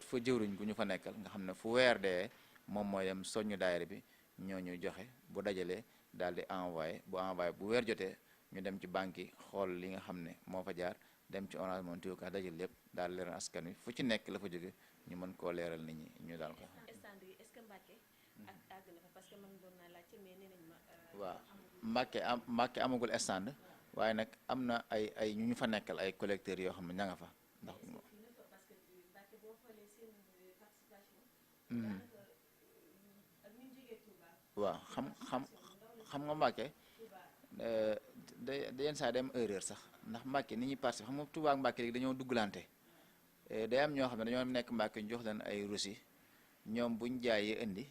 fa jëwriñ gu ñu fa nekkal nga xam ne fu weer dee moom mooy dem soññu daayira bi ñoo ñu joxe bu dajalee daal di envoyé bu weer jotee ñu dem ci banque yi xool li nga xam ne moo fa jaar dem ci Orange Money Tigo Cash dajal lépp daal leeral askan wi fu ci nekk la fa jóge ñu mën koo leeral nit ñi ñu daal ko. stand yi est-ce que Mbàkke ak àgg na fa parce que man doon naa laajte mais nee nañ ma. waaw Mbàkke amagul stand waaye nag am na ay ñu fa nekkal ay collecteurs yoo xam ne ña nga fa ndax. parce que Mbàkke boo xoolee seen participation. ak ñu jógee Touba. waaw xam nga Mbàkke da yenn saa dem erreur sax ndax Mbàkke ni ñuy participer xam nga Touba ak Mbàkke léegi dañoo dugglante day am ñoo xam ne dañoo nekk Mbàkke ñu jox leen ay reçu ñoom buñ jaayee indi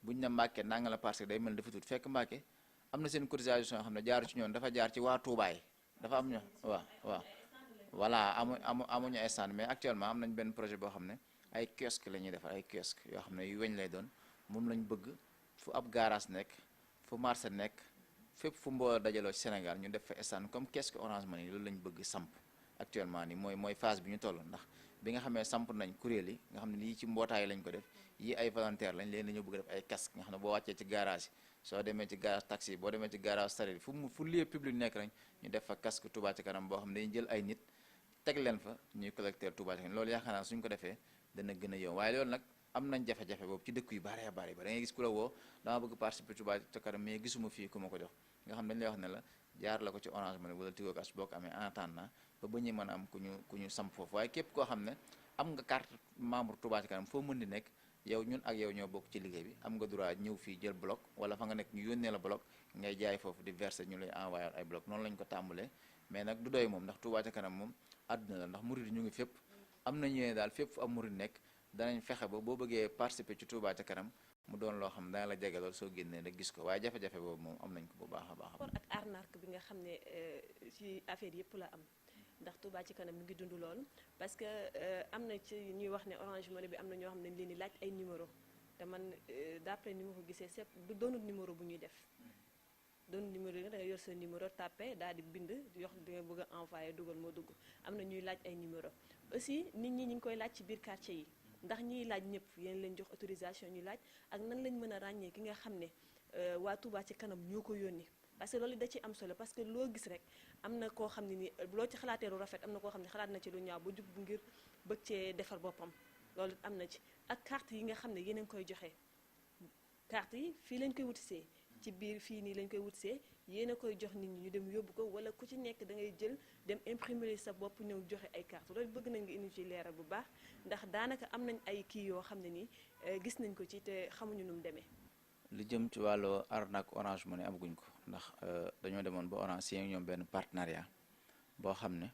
buñ na Mbàkke nanga la parce que day mel dafa tuut fekk Mbàkke am na seen cotisation yoo xam ne jaaru ci ñoom dafa jaar ci waa Touba yi dafa am ñoo waaw voilà amuñu ay stand mais actuellement am nañ benn projet boo xam ne ay kiosque la ñuy defar ay kiosque yoo xam ne yu weñ lay doon moom lañ bëgg fu ab garage nekk fu marché nekk fépp fu mbooloo dajaloo ci Sénégal ñu def fa stand comme kiosque Orange Money loolu lañ bëgg samp actuellement nii mooy phase bi ñu toll ndax bi nga xamee samp nañ kuréel yi nga xam ne lii ci mbootaay lañ ko def yi ay volontaire lañ leen dañoo bëgg def ay casque nga xam ne boo wàccee ci garage yi soo demee ci garage taxi boo demee ci garage sareet fu lieu public nekk rek ñu def fa casque Touba ca kanam boo xam ne dañuy jël ay nit teg leen fa ñuy collecteur Touba ca kanam loolu yaakaar naa suñ ko defee dana gën a yomb waaye loolu nag am nañ jafe-jafe boobu ci dëkk yu bare bare ba da ngay gis ku la woo dama bëgg participer Touba ca kanam mais gisuma fii ku ma ko jox nga xam dañ lay wax ne la jaar la ko ci Orange Money wala Tigo Cash boo ko amee en attendant ba ñu mën a am ku ñu samp foofu waaye képp koo xam ne am nga carte membre Touba ca kanam foo mën di nekk yow ñun ak yow ñoo bokk ci liggéey bi am nga droit ñëw fii jël bloc wala fa nga nekk ñu yónnee la bloc ngay jaay foofu di verser ñu lay envoyé ay bloc noonu lañ ko tàmbalee mais nag du doy moom ndax Touba ca kanam moom àdduna la ndax murid ñu ngi fépp am nañu ne daal fépp fu am murid nekk danañ fexe ba boo bëggee participer ci Touba ca kanam mu doon loo xam dana la jege lool soo génnee rek gis ko waaye jafe-jafe boobu moom am nañ ko bu baax a baax. ak arnaque bi nga xam ne ci affaire yëpp la am ndax Touba ci kanam mi ngi dund lool parce que am na ci ñuy wax ne Orange Money bi am na ñoo xam ne dañ leen di laaj ay numéro te man d'après ni ma ko gisee c'est du doonul numéro bu ñuy def doonul numéro yi nga da nga yor sa numéro tapé daal di bind yox di nga bëgg a envoyé dugal moo dugg am na ñuy laaj ay numéro aussi nit ñi ñu ngi koy laaj ci biir quartier yi ndax ñiy laaj ñëpp yéen leen jox autorisation ñuy laaj ak nan lañ mën a ràññee ki nga xam ne waa Touba ci kanam ñoo ko yónni parce que loolu da ci am solo parce que loo gis rek am na koo xam ne ni loo ci xalaatee lu rafet am na koo xam ne xalaat na ci lu ñaaw ba jug ngir bëgg cee defar boppam loolu am na ci ak carte yi nga xam ne yéen a ngi koy joxe carte yi fii lañ koy wutisee ci biir fii nii lañ koy wutisee yéen a koy jox nit ñi ñu dem yóbbu ko wala ku ci nekk da ngay jël dem imprimer sa bopp ñëw joxe ay carte loolu bëgg nañ nga indi ci leeral bu baax ndax daanaka am nañ ay kii yoo xam ne nii gis nañ ko ci te xamuñu nu mu demee. lu jëm ci wàllu arnaque Orange Money amaguñ ko ndax dañoo demoon ba Orange si ñoom benn partenariat boo xam ne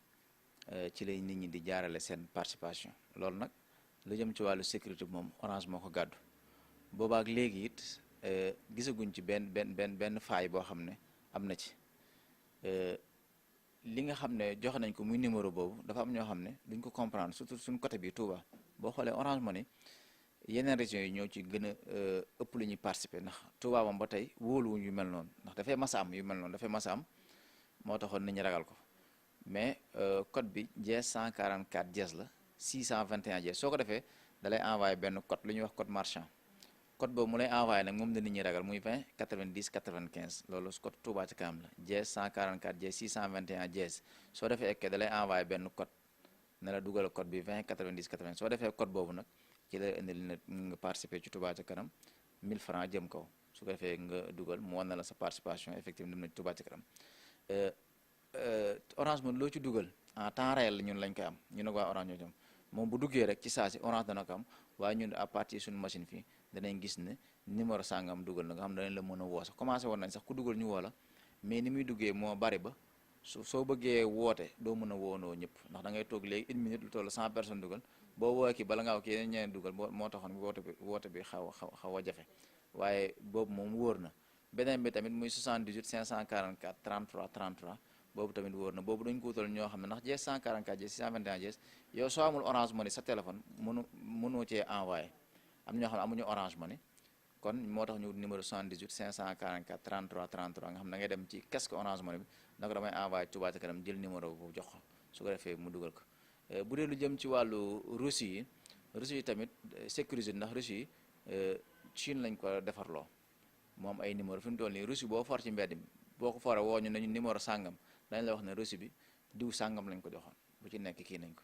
ci lay nit ñi di jaarale seen participation loolu nag lu jëm ci wàllu sécurité moom Orange moo ko gàddu boobaak léegi it gisaguñ ci benn faay boo xam ne am na ci li nga xam ne joxe nañ ko muy numéro boobu dafa am ñoo xam ne duñ ko comprendre surtout suñ côté bi Touba boo xoolee Orange Money yeneen régions yi ñoo ci gën a ëpp lu ñuy participer ndax Touba moom ba tey wóoluwuñ yu mel noonu ndax dafay masa am yu mel noonu dafay masa am moo taxoon nit ñi ragal ko mais code bi dièse 144 dièse la 621 dièse soo ko defee da lay envoyé benn code lu ñuy wax code marchand code boobu mu lay envoyé nag moom la nit ñi ragal muy 20 90 95 loolu code Touba ca kanam la dièse 144 dièse 621 dièse soo defee ekkee da lay envoyé benn code ne la dugal code bi 20 90 80 soo defee code boobu nag ci la indil na nga participer ci Touba ca kanam 1000 francs jëm kaw su ko defee nga dugal mu wan na la sa participation effectivement dem na ci Touba ca kanam Orange Money loo ci dugal en temps réel la ñun lañ koy am ñu ne waa Orange ñoo ci am moom bu duggee rek ci saa si Orange dana ko am waaye ñun à partir suñu machine fii danañ gis ne numéro sangam dugal na nga xam danañ la mën a woo sax commencé woon nañ sax ku dugal ñu woo la mais ni muy duggee moo bari ba soo bëggee woote doo mën a woonoo ñëpp ndax da ngay toog léegi 1 minute lu toll 100 personnes dugal boo woo ki bala ngaa wax ki yeneen ñeneen dugal moo taxoon woote bi xaw a jafe waaye boobu moom wóor na beneen bi tamit muy 78 544 33 33 boobu tamit wóor na boobu dañ ko wutal ñoo xam ne ndax dièse 144 dièse 621 dièse yow soo amul Orange Money sa téléphone mënoo cee envoyé am ñoo xam ne amuñu Orange Money kon moo tax ñu wut numéro 78 544 33 33 nga xam ne da ngay dem ci casque Orange Money bi na ko damay envoyé Touba ca kanam jël numéro boobu jox ko su ko defee mu dugal ko bu dee lu jëm ci wàllu reçu yi tamit sécurisé ndax reçu yi Chine lañ ko defarloo moom ay numéro fi mu toll nii reçu boo for ci mbedd mi boo ko foree woo ñu nañu numéro sàngam dañ la wax ne reçu bi diw sàngam lañ ko joxoon bu ci nekk kii nañ ko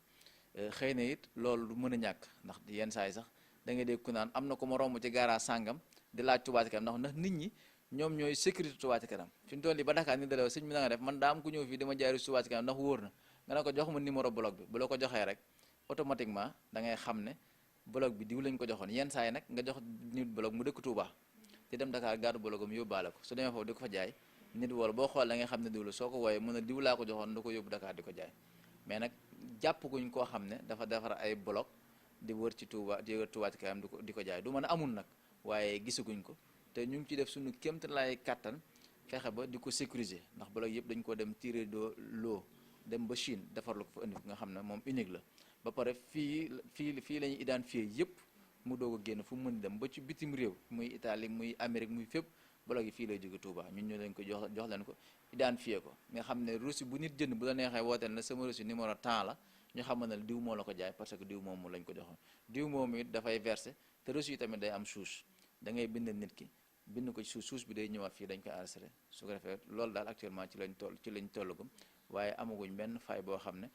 xëy na it loolu du mën a ñàkk ndax yenn saa yi sax da ngay dégg ku naan am na ko ma romb ci garage sàngam di laaj Touba ca kanam ndax nit ñi ñoom ñooy sécurité Touba ca kanam fi mu toll nii ba Dakar ni dalew sëñ bi na nga def man daa am ku ñëw fii dama jaari Touba ca kanam ndax wóor na nga ne ko jox ma numéro bloc bi bu la ko joxee rek automatiquement da ngay xam ne bloc bi diw lañ ko joxoon yenn saa yi nag nga jox nit bloc mu dëkk Touba di dem Dakar gàddu blogam yóbbaale ko su demee foofu di ko fa jaay nit wala boo xool da ngay xam ne diw la soo ko wooyee mën a diw laa ko joxoon da ko yóbbu Dakar di ko jaay mais nag jàpp guñ koo xam ne dafa defar ay bloc di wër ci Touba di wër Touba ci kanam di ko jaay du mën a amul nag waaye gisaguñ ko te ñu ngi ci def suñu kéemtalaay kàttan fexe ba di ko sécuriser ndax bloc yëpp dañ ko dem tiré de l'eau dem ba Chine defar la ko fa indi nga xam ne moom unique la ba pare fii la ñuy identifier yëpp mu doog a génn fu mu mën dem ba ci bitim réew muy Italie muy Amérique muy fépp bloc yi fii lay jóge Touba ñun ñu leen ko jox leen ko identifier ko nga xam ne reçu bu nit jënd bu la neexee wooteel na sama reçu numéro temps la ñu xam ne diw moo la ko jaay parce que diw moomu lañ ko joxoon diw moomu it dafay verser te reçu yi tamit day am souche da ngay bind nit ki bind ko ci souche bi day ñëwaat fii dañ koy enregistré su ko defee loolu daal actuellement ci lañ tollagum waaye amaguñ benn fay boo xam ne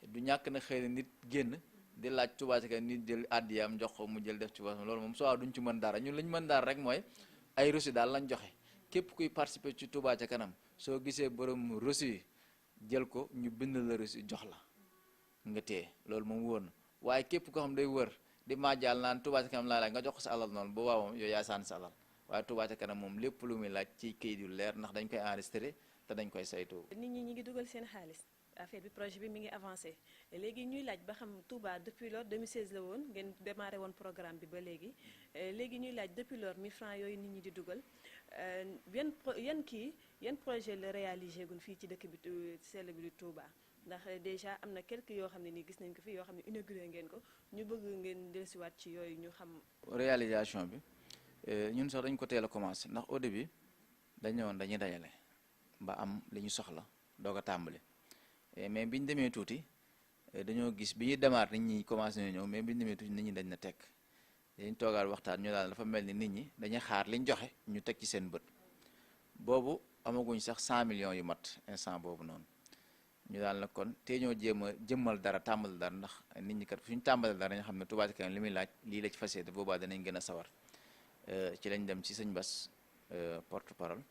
du ñàkk na xëy na nit génn di laaj Touba ca kanam nit jël àddiyaam jox ko mu jël def ci boppam loolu moom soo duñ ci mën dara ñun lañ mën dara rek mooy ay reçu daal lañ joxe képp kuy participer ci Touba ca kanam soo gisee borom reçu yi jël ko ñu bind la reçu jox la nga téye loolu moom wóor na waaye képp koo xam day wër di maajaal naan Touba ca kanam laa laaj nga jox ko sa alal noonu boobaa moom yow yaa sànni sa alal waaye Touba ca kanam moom lépp lu muy laaj ci kayit yu leer ndax dañ koy enregistré te dañ koy saytu. nit ñi ngi dugal seen xaalis affaire bi projet bi mi ngi avancé léegi ñuy laaj ba xam Touba depuis lors 2016 la woon ngeen démarré woon programme bi ba léegi léegi ñuy laaj depuis lors 1000 francs yooyu nit ñi di dugal yan projet la réalisé gun fii ci dëkk bi sell bi di Touba ndax déjà am na quelques yoo xam ne nii gis nañ ko fi yoo xam ne inauguré ngeen ko ñu bëgg ngeen dellusiwaat ci yooyu ñu xam. réalisation bi ñun sax dañ ko teel a commencé ndax au début dañu woon dañuy dajale ba am li ñu soxla doog a tàmbali mais bi ñu demee tuuti dañoo gis bi ñuy démarrer nit ñi commencé nañu ñëw mais bi ñu demee tuuti nit ñi dañ na tekk dañ toogaat waxtaan ñu daal dafa mel ni nit ñi dañuy xaar liñ joxe ñu teg ci seen bët boobu amaguñ sax 100 millions yu mat instant boobu noonu ñu daal na kon te ñoo jéem a jëmmal dara tàmbali dara ndax nit ñi kat suñu tàmbali dara dañu xam ne Touba ca kanam li muy laaj lii la ci fas yéene boobaa danañ gën a sawar ci lañ dem ci sëñ Bass porte parole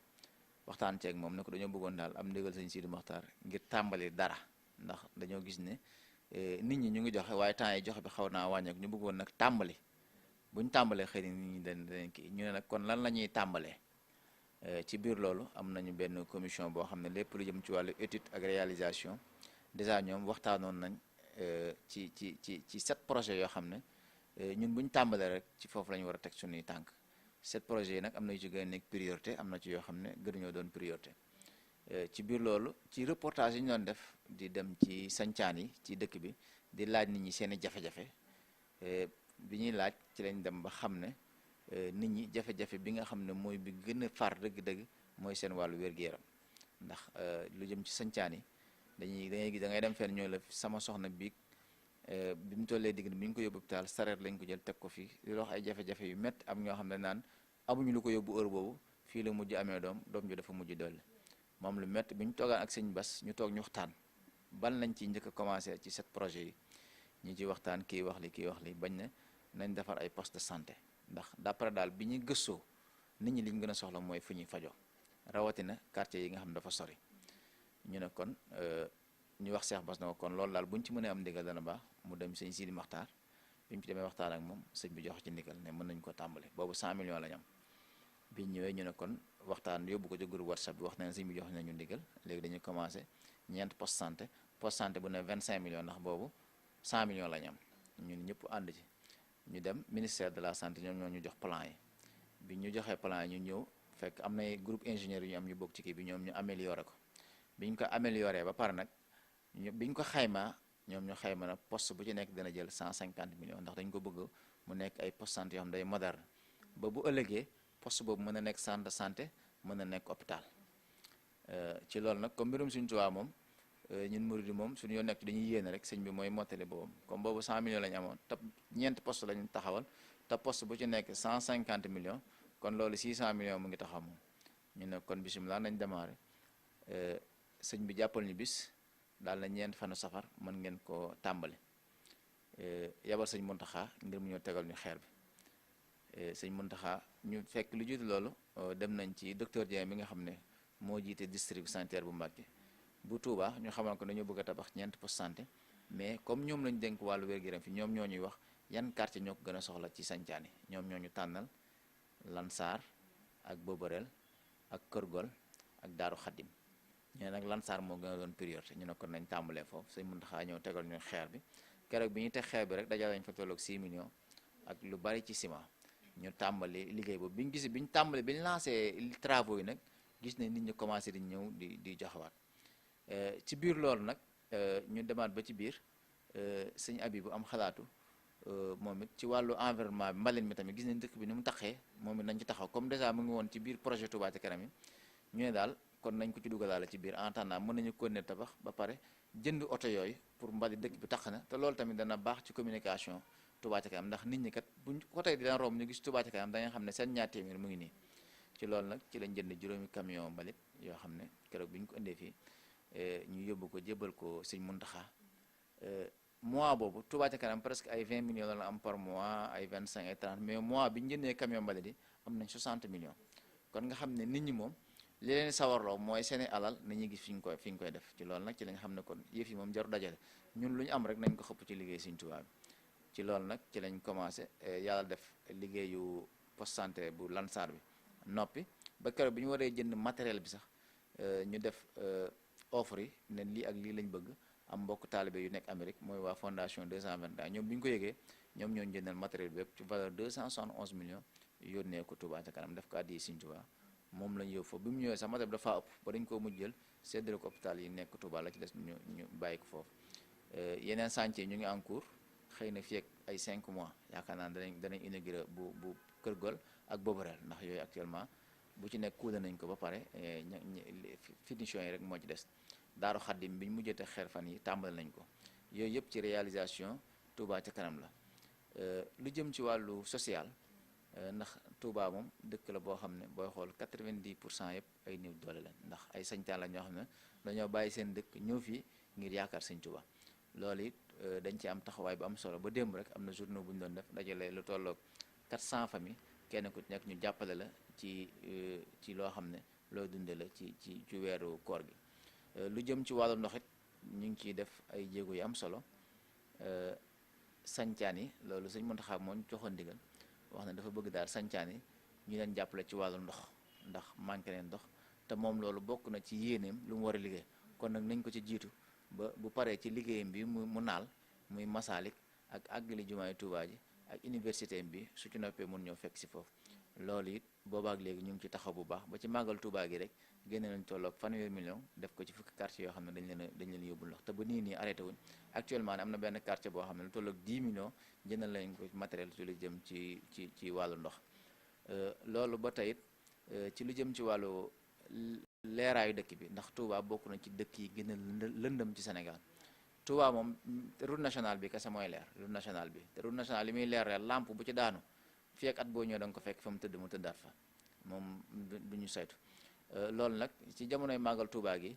waxtaan ceeg moom ne ko dañoo bëggoon daal am ndigal sëñ Sidi Mokhtar ngir tàmbali dara ndax dañoo gis ne nit ñi ñu ngi joxe waaye temps yi joxe bi xaw naa wàññeeku ñu bëggoon nag tàmbali buñ tàmbalee xëy na nit ñi dañ kii ñu ne nag kon lan la ñuy tàmbalee ci biir loolu am nañu benn commission boo xam ne lépp lu jëm ci wàllu étude ak réalisation déjà ñoom waxtaanoon nañ ci 7 projets yoo xam ne ñun buñ tàmbalee rek ci foofu la ñu war a teg suñuy tànk 7 projets yi nag am na yu ci gën a nekk priorité am na ci yoo xam ne gënuñoo doon priorité ci biir loolu ci reportage yi ñu doon def di dem ci sancaan yi ci dëkk bi di laaj nit ñi seen i jafe-jafe bi ñuy laaj ci lañ dem ba xam ne nit ñi jafe-jafe bi nga xam ne mooy bi gën a far dëgg-dëgg mooy seen wàllu wér-gu-yaram ndax lu jëm ci sancaan yi dangay gis da ngay dem fenn ñoo la sama soxna biig bi mu tollee digg bi ñu ko yóbbu hôpital sareet lañ ko jël teg ko fii di wax ay jafe-jafe yu métti am ñoo xam ne naan amuñu lu ko yóbbu heure boobu fii la mujj amee doom ji dafa mujj dolli moom lu métti bi ñu toogaan ak sëñ Bas ñu toog ñu waxtaan ban lañ ci njëkk a commencé ci set projet yi ñu ci waxtaan kii wax li bañ ne nañ defar ay poste de santé ndax d'après daal bi ñu gëstoo nit ñi li ñu gën a soxla mooy fu ñuy fajoo rawatina quartier yi nga xam ne dafa sori ñu ne kon ñu wax Cheikh Bass na ko kon loolu daal bu ñu ci mënee am ndigal dana baax mu dem sëñ Sidi Maxtaar bi ñu ci demee waxtaan ak moom sëñ bi jox ci ndigal ne mën nañu ko tàmbali boobu 100 millions la ñu am bi ñëwee ñu ne kon waxtaan yóbbu ko ci groupe WhatsApp bi wax nañ sëñ bi jox nañu ndigal léegi dañuy commencé ñeent poste santé bu ne 25 millions ndax boobu 100 millions la ñu am ñun ñëpp ànd ci ñu dem ministère de la santé ñoom ñoo ñu jox plan yi bi ñu joxee plan yi ñu ñëw fekk am na groupe ingénieur yu ñu am ñu bokk ci kii bi ñoom ñu amélioré ko bi ñu ko amélioré ba pare nag bi ñu ko xaymaa ñoom ñu xayma na poste bu ci nekk dana jël 150 millions ndax dañ ko bëgg mu nekk ay poste santé yoo xam day moderne ba bu ëllëgee poste boobu mën na nekk centre de santé mën na nekk hôpital ci loolu nag comme mbirum suñu Tuubaa moom ñun murid moom suñu yoon nekk dañuy yéene rek sëñ bi mooy mottali boobu comme boobu 100 millions la ñu amoon te ñeenti poste la ñu taxawal te poste bu ci nekk 150 millions kon loolu 600 millions mu ngi taxaw moom ñu ne kon bisimilah nañ démarré sëñ bi jàppal ñu bis daal na ñeent fanu safar mën ngeen ko tàmbali yabal sëñ Muntaxa ngir mu ñëw tegal ñu xeer bi sëñ Muntaxa ñu fekk lu jiitu loolu dem nañ ci docteur Dieng bi nga xam ne moo jiite district sanitaire bu Mbàkke bu Touba ñu xamal ko dañoo bëgg a tabax ñeent poste santé mais comme ñoom lañu dénk wàllu wér-gu-yaram fi ñoom ñoo ñuy wax yan quartier ñoo ko gën a soxla ci sancaan yi ñoom ñoo ñu tànnal Lansar ak Boborel ak Kër Gol ak Daaru Xaddim ñu ne nag Lansar moo gën a doon priorité ñu ne kon nañ tàmbalee foofu sëñ Muntaxa ñëw tegal ñu xeer bi keroog bi ñu teg xeer bi rek dajal lañ fa tolloog 6 millions ak lu bari ci ciment ñu tàmbali liggéey boobu bi ñu gisee bi ñu tàmbali bi ñu lancé travaux yi nag gis ne nit ñi commencé di ñëw di joxewaat ci biir loolu nag ñu demaat ba ci biir sëñ abi bu am xalaatu moom it ci wàllu environnement bi mbalin mi tamit gis nañ dëkk bi ni mu taxee moom it nañ ci taxaw comme déjà mu ngi woon ci biir projet Touba Ca Kanam yi ñu ne daal kon nañ ko ci dugalaale ci biir en attendant mën nañu continuer tabax ba pare jënd oto yooyu pour mbali dëkk bi tax na te loolu tamit dana baax ci communication Touba Ca Kanam ndax nit ñi kat buñ ko tey di daan romb ñu gis Touba Ca Kanam da nga xam ne seen ñaar téeméer mu ngi nii ci loolu nag ci lañ jënd juróomi camion mbalit yoo xam ne keroog bi ñu ko indee fii ñu yóbbu ko jébal ko sëñ Muntaxa mois boobu Touba Ca Kanam presque ay 20 millions la am par mois ay 25 ay 30 mais mois bi ñu jëndee camion mbalit yi am nañ 60 millions kon nga xam ne nit ñi moom li leen sawarloo mooy seeni alal nit ñi gis fi ñu koy def ci loolu nag ci la nga xam ne kon yëf yi moom jaru dajale ñun lu ñu am rek nañ ko xëpp ci liggéey Sëñ Tuubaa bi ci loolu nag ci lañ commencé yàlla def liggéeyu poste santé bu Lansar bi noppi ba keroog bi ñu waree jënd matériel bi sax ñu def offre yi ne lii ak lii lañ bëgg am mbokk taalibe yu nekk Amérique mooy waa fondation 221 ñoom bi ñu ko yëgee ñoom ñoo jëndal matériel bi yëpp ci valeur 271 millions yónnee ko Touba Ca Kanam def ko addi Sëñ Tuubaa moom lañu yóbbu foofu bi mu ñëwee sax matériel bi dafa ëpp ba dañ koo mujj jël séddale ko hôpital yi nekk Touba la ci des ñu bàyyi ko foofu yeneen chantier ñu ngi en cours xëy na fii ak ay 5 mois yaakaar naa danañ inauguré bu Kër Gol ak Boborel ndax yooyu actuellement bu ci nekk kuule nañ ko ba pare finition yi rek moo ci des Daaru Xaddim bi ñu mujjee xeer fan yi tàmbali nañ ko yooyu yëpp ci réalisation Touba Ca Kanam la lu jëm ci wàllu social ndax Touba moom dëkk la boo xam ne booy xool 90% yëpp ay néew doole la ndax ay sañtaan la ñoo xam ne dañoo bàyyi seen dëkk ñëw fii ngir yaakaar Sëñ Touba loolu it dañ ci am taxawaay bu am solo ba démb rek am na journée bu ñu doon def dajale lu tolloog 400 familles kenn ku nekk ñu jàppale la ci loo xam ne loo dunde la ci weeru koor gi lu jëm ci wàllu ndox it ñu ngi ciy def ay jéego yu am solo sancaan yi loolu Sëñ Muntaxa moo ñu joxoon ndigal wax na dafa bëgg daal sancaan yi ñu leen jàppale ci wàllu ndox ndax manqué leen ndox te moom loolu bokk na ci yéeneem lu mu war a liggéey kon nag nañ ko ci jiitu ba bu paree ci liggéeyam bi mu naal muy Masaalik ak àggali jumaay Tuubaa ji ak université bi su ci noppee mun ñëw fekk si foofu loolu it boobaak léegi ñu ngi ci taxaw bu baax ba ci màggal Touba gi rek génne nañ tolloog fanweeri million def ko ci fukki quartier yoo xam ne dañ leen yóbbul ndox te ba nii arrêté wuñ actuellement ne am na benn quartier boo xam ne lu tolloog 10 millions jëndal lañ ko matériel ci lu jëm ci wàllu ndox loolu ba tey ci lu jëm ci wàllu leeraayu dëkk bi ndax Touba bokk na ci dëkk yi gën a lëndëm ci Sénégal Touba moom route nationale bi kese mooy leer route nationale bi te route nationale li muy leer lampe bu ci daanu fii ak at boo ñëw da nga ko fekk fa mu tëdd mu tëddaat fa moom du ñu saytu loolu nag ci jamonoy màggal Touba gi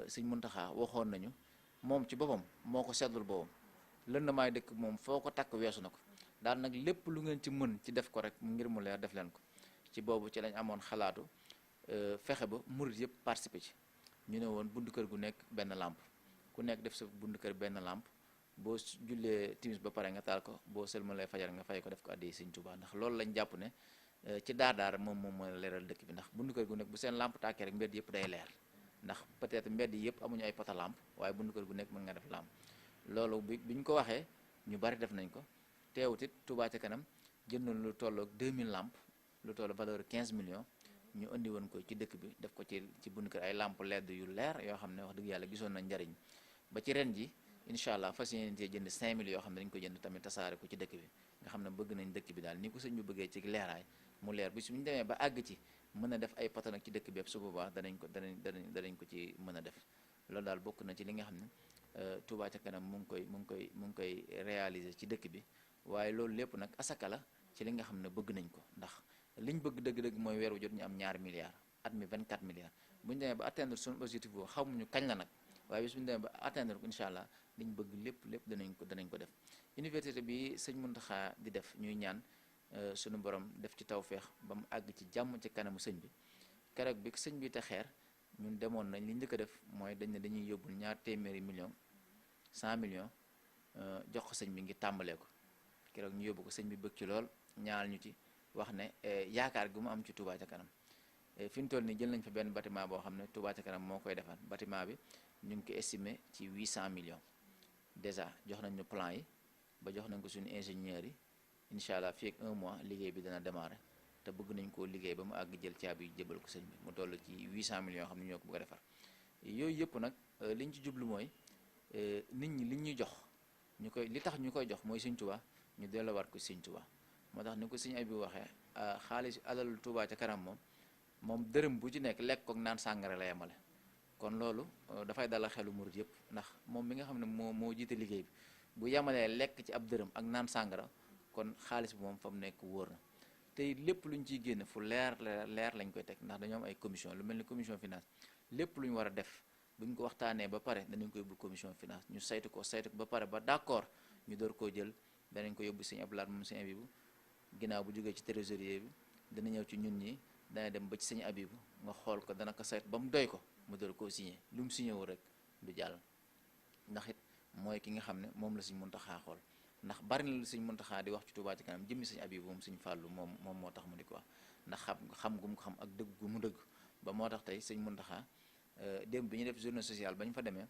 Sëñ Muntaxa waxoon nañu moom ci boppam moo ko seetlul boppam lëndamaay dëkk moom foo ko takk weesu na ko daal nag lépp lu ngeen ci mën ci def ko rek ngir mu leer def leen ko ci boobu ci lañ amoon xalaatu fexe ba murit yëpp participer ci ñu ne woon buntu kër gu nekk benn lampe ku nekk def sa buntu kër benn lampe boo jullee timis ba pare nga taal ko boo sëlmalee fajar nga fay ko def ko addi Sëñ Tuubaa ndax loolu lañ jàpp ne ci daar moom mooy leeral dëkk bi ndax buntu kër gu nekk bu seen lampe tàkkee rek mbedd yëpp day leer ndax peut-être mbedd yi yëpp amuñu ay poto lampe waaye buntu kër gu nekk mën nga def lampe loolu bi ñu ko waxee ñu bari def nañ ko teewut it Touba ca kanam jëndoon lu tolloog 2000 lampes lu toll valeur 15 millions ñu indi woon ko ci dëkk bi def ko ci buntu kër ay lampe LED yu leer yoo xam ne wax dëgg yàlla gisoon nañ njariñ ba ci ren ji incha allah fas yéene jënd 5000 yoo xam ne dañu ko jënd tamit tasaare ko ci dëkk bi nga xam ne bëgg nañ dëkk bi daal ni ko sëñ bi bëggee ci leeraay mu leer bi su ñu demee ba àgg ci mën a def ay poto nag ci dëkk bi yëpp su boobaa danañ ko ci mën a def loolu daal bokk na ci li nga xam ne Touba ca kanam mu ngi koy réaliser ci dëkk bi waaye loolu lépp nag asaka la ci li nga xam ne bëgg nañ ko ndax liñ bëgg dëgg-dëgg mooy weer wu jot ñu am 2 milliards at mi 24 milliards bu ñu demee ba atteindre suñu objectif boobu xamuñu kañ la nag waaye bis bu ñu demee ba atteindre ko incha allah liñ bëgg lépp danañ ko def université bi sëñ Muntaxa di def ñuy ñaan suñu borom def ci tawféex ba mu àgg ci jàmm ci kanamu sëñ bi keroog bi sëñ bi te xeer ñun demoon nañ li njëkk a def mooy dañ ne dañuy yóbbul 200 millions 100 millions jox ko sëñ bi ngir tàmbalee ko keroog ñu yóbbu ko sëñ bi bëgg ci lool ñaal ñu ci wax ne yaakaar gi mu am ci Touba ca kanam fi ñu toll nii jël nañ fa benn bâtiment boo xam ne Touba ca kanam moo koy defar bâtiment bi ñu ngi ko estimé ci 800 millions déjà jox nañ ñu plan yi ba jox nañ ko suñu ingénieurs yi incha allah fii ak 1 mois liggéey bi dana démarrer te bëgg nañ koo liggéey ba mu àgg jël caabi yi jëbal ko sëñ bi mu toll ci 800 millions xam ne ñoo ko bëgg a defar yooyu yëpp nag liñ ci jublu mooy nit ñi liñ ñuy jox li tax ñu koy jox mooy Sëñ Tuubaa ñu delloowaat ko Sëñ Tuubaa moo tax ni ko Sëñ Abi waxee xaalis alal Touba ca kanam moom dërëm bu ci nekk lekk kook naan sàngara la yemale kon loolu dafay dala xelu murit yëpp ndax moom mi nga xam ne moo jiite liggéey bi bu yemalee lekk ci ab dërëm ak naan sàngara kon xaalis bi moom fa mu nekk wóor na tey lépp lu ñu ciy génn fu leer lañ koy teg ndax dañoo am ay commission lu mel ni commission finance lépp lu ñu war a def bu ñu ko waxtaanee ba pare danañ ko yóbbu commission finance ñu saytu ko ba pare ba d'accord ñu door koo jël danañ ko yóbbu Sëñ Abdou Lahad moom Sëñ Abibu ginnaaw bu jógee ci trésorier bi dana ñëw ci ñun ñi dana dem ba ci Sëñ Abibu nga xool ko dana ko saytu ba mu doy ko mu door koo signé lu mu signé wu rek du jàll ndax it mooy ki nga xam ne moom la Sëñ Muntaxaa xool ndax bari na lu Sëñ Muntaxaa di wax ci Touba ci kanam jëmmi Sëñ Abibu moom Sëñ Fàllu moom moo tax mu di ko wax ndax xam gu mu ko xam ak dëgg gu mu dëgg ba moo tax tey Sëñ Muntaxaa démb bi ñu def journée sociale ba ñu fa demee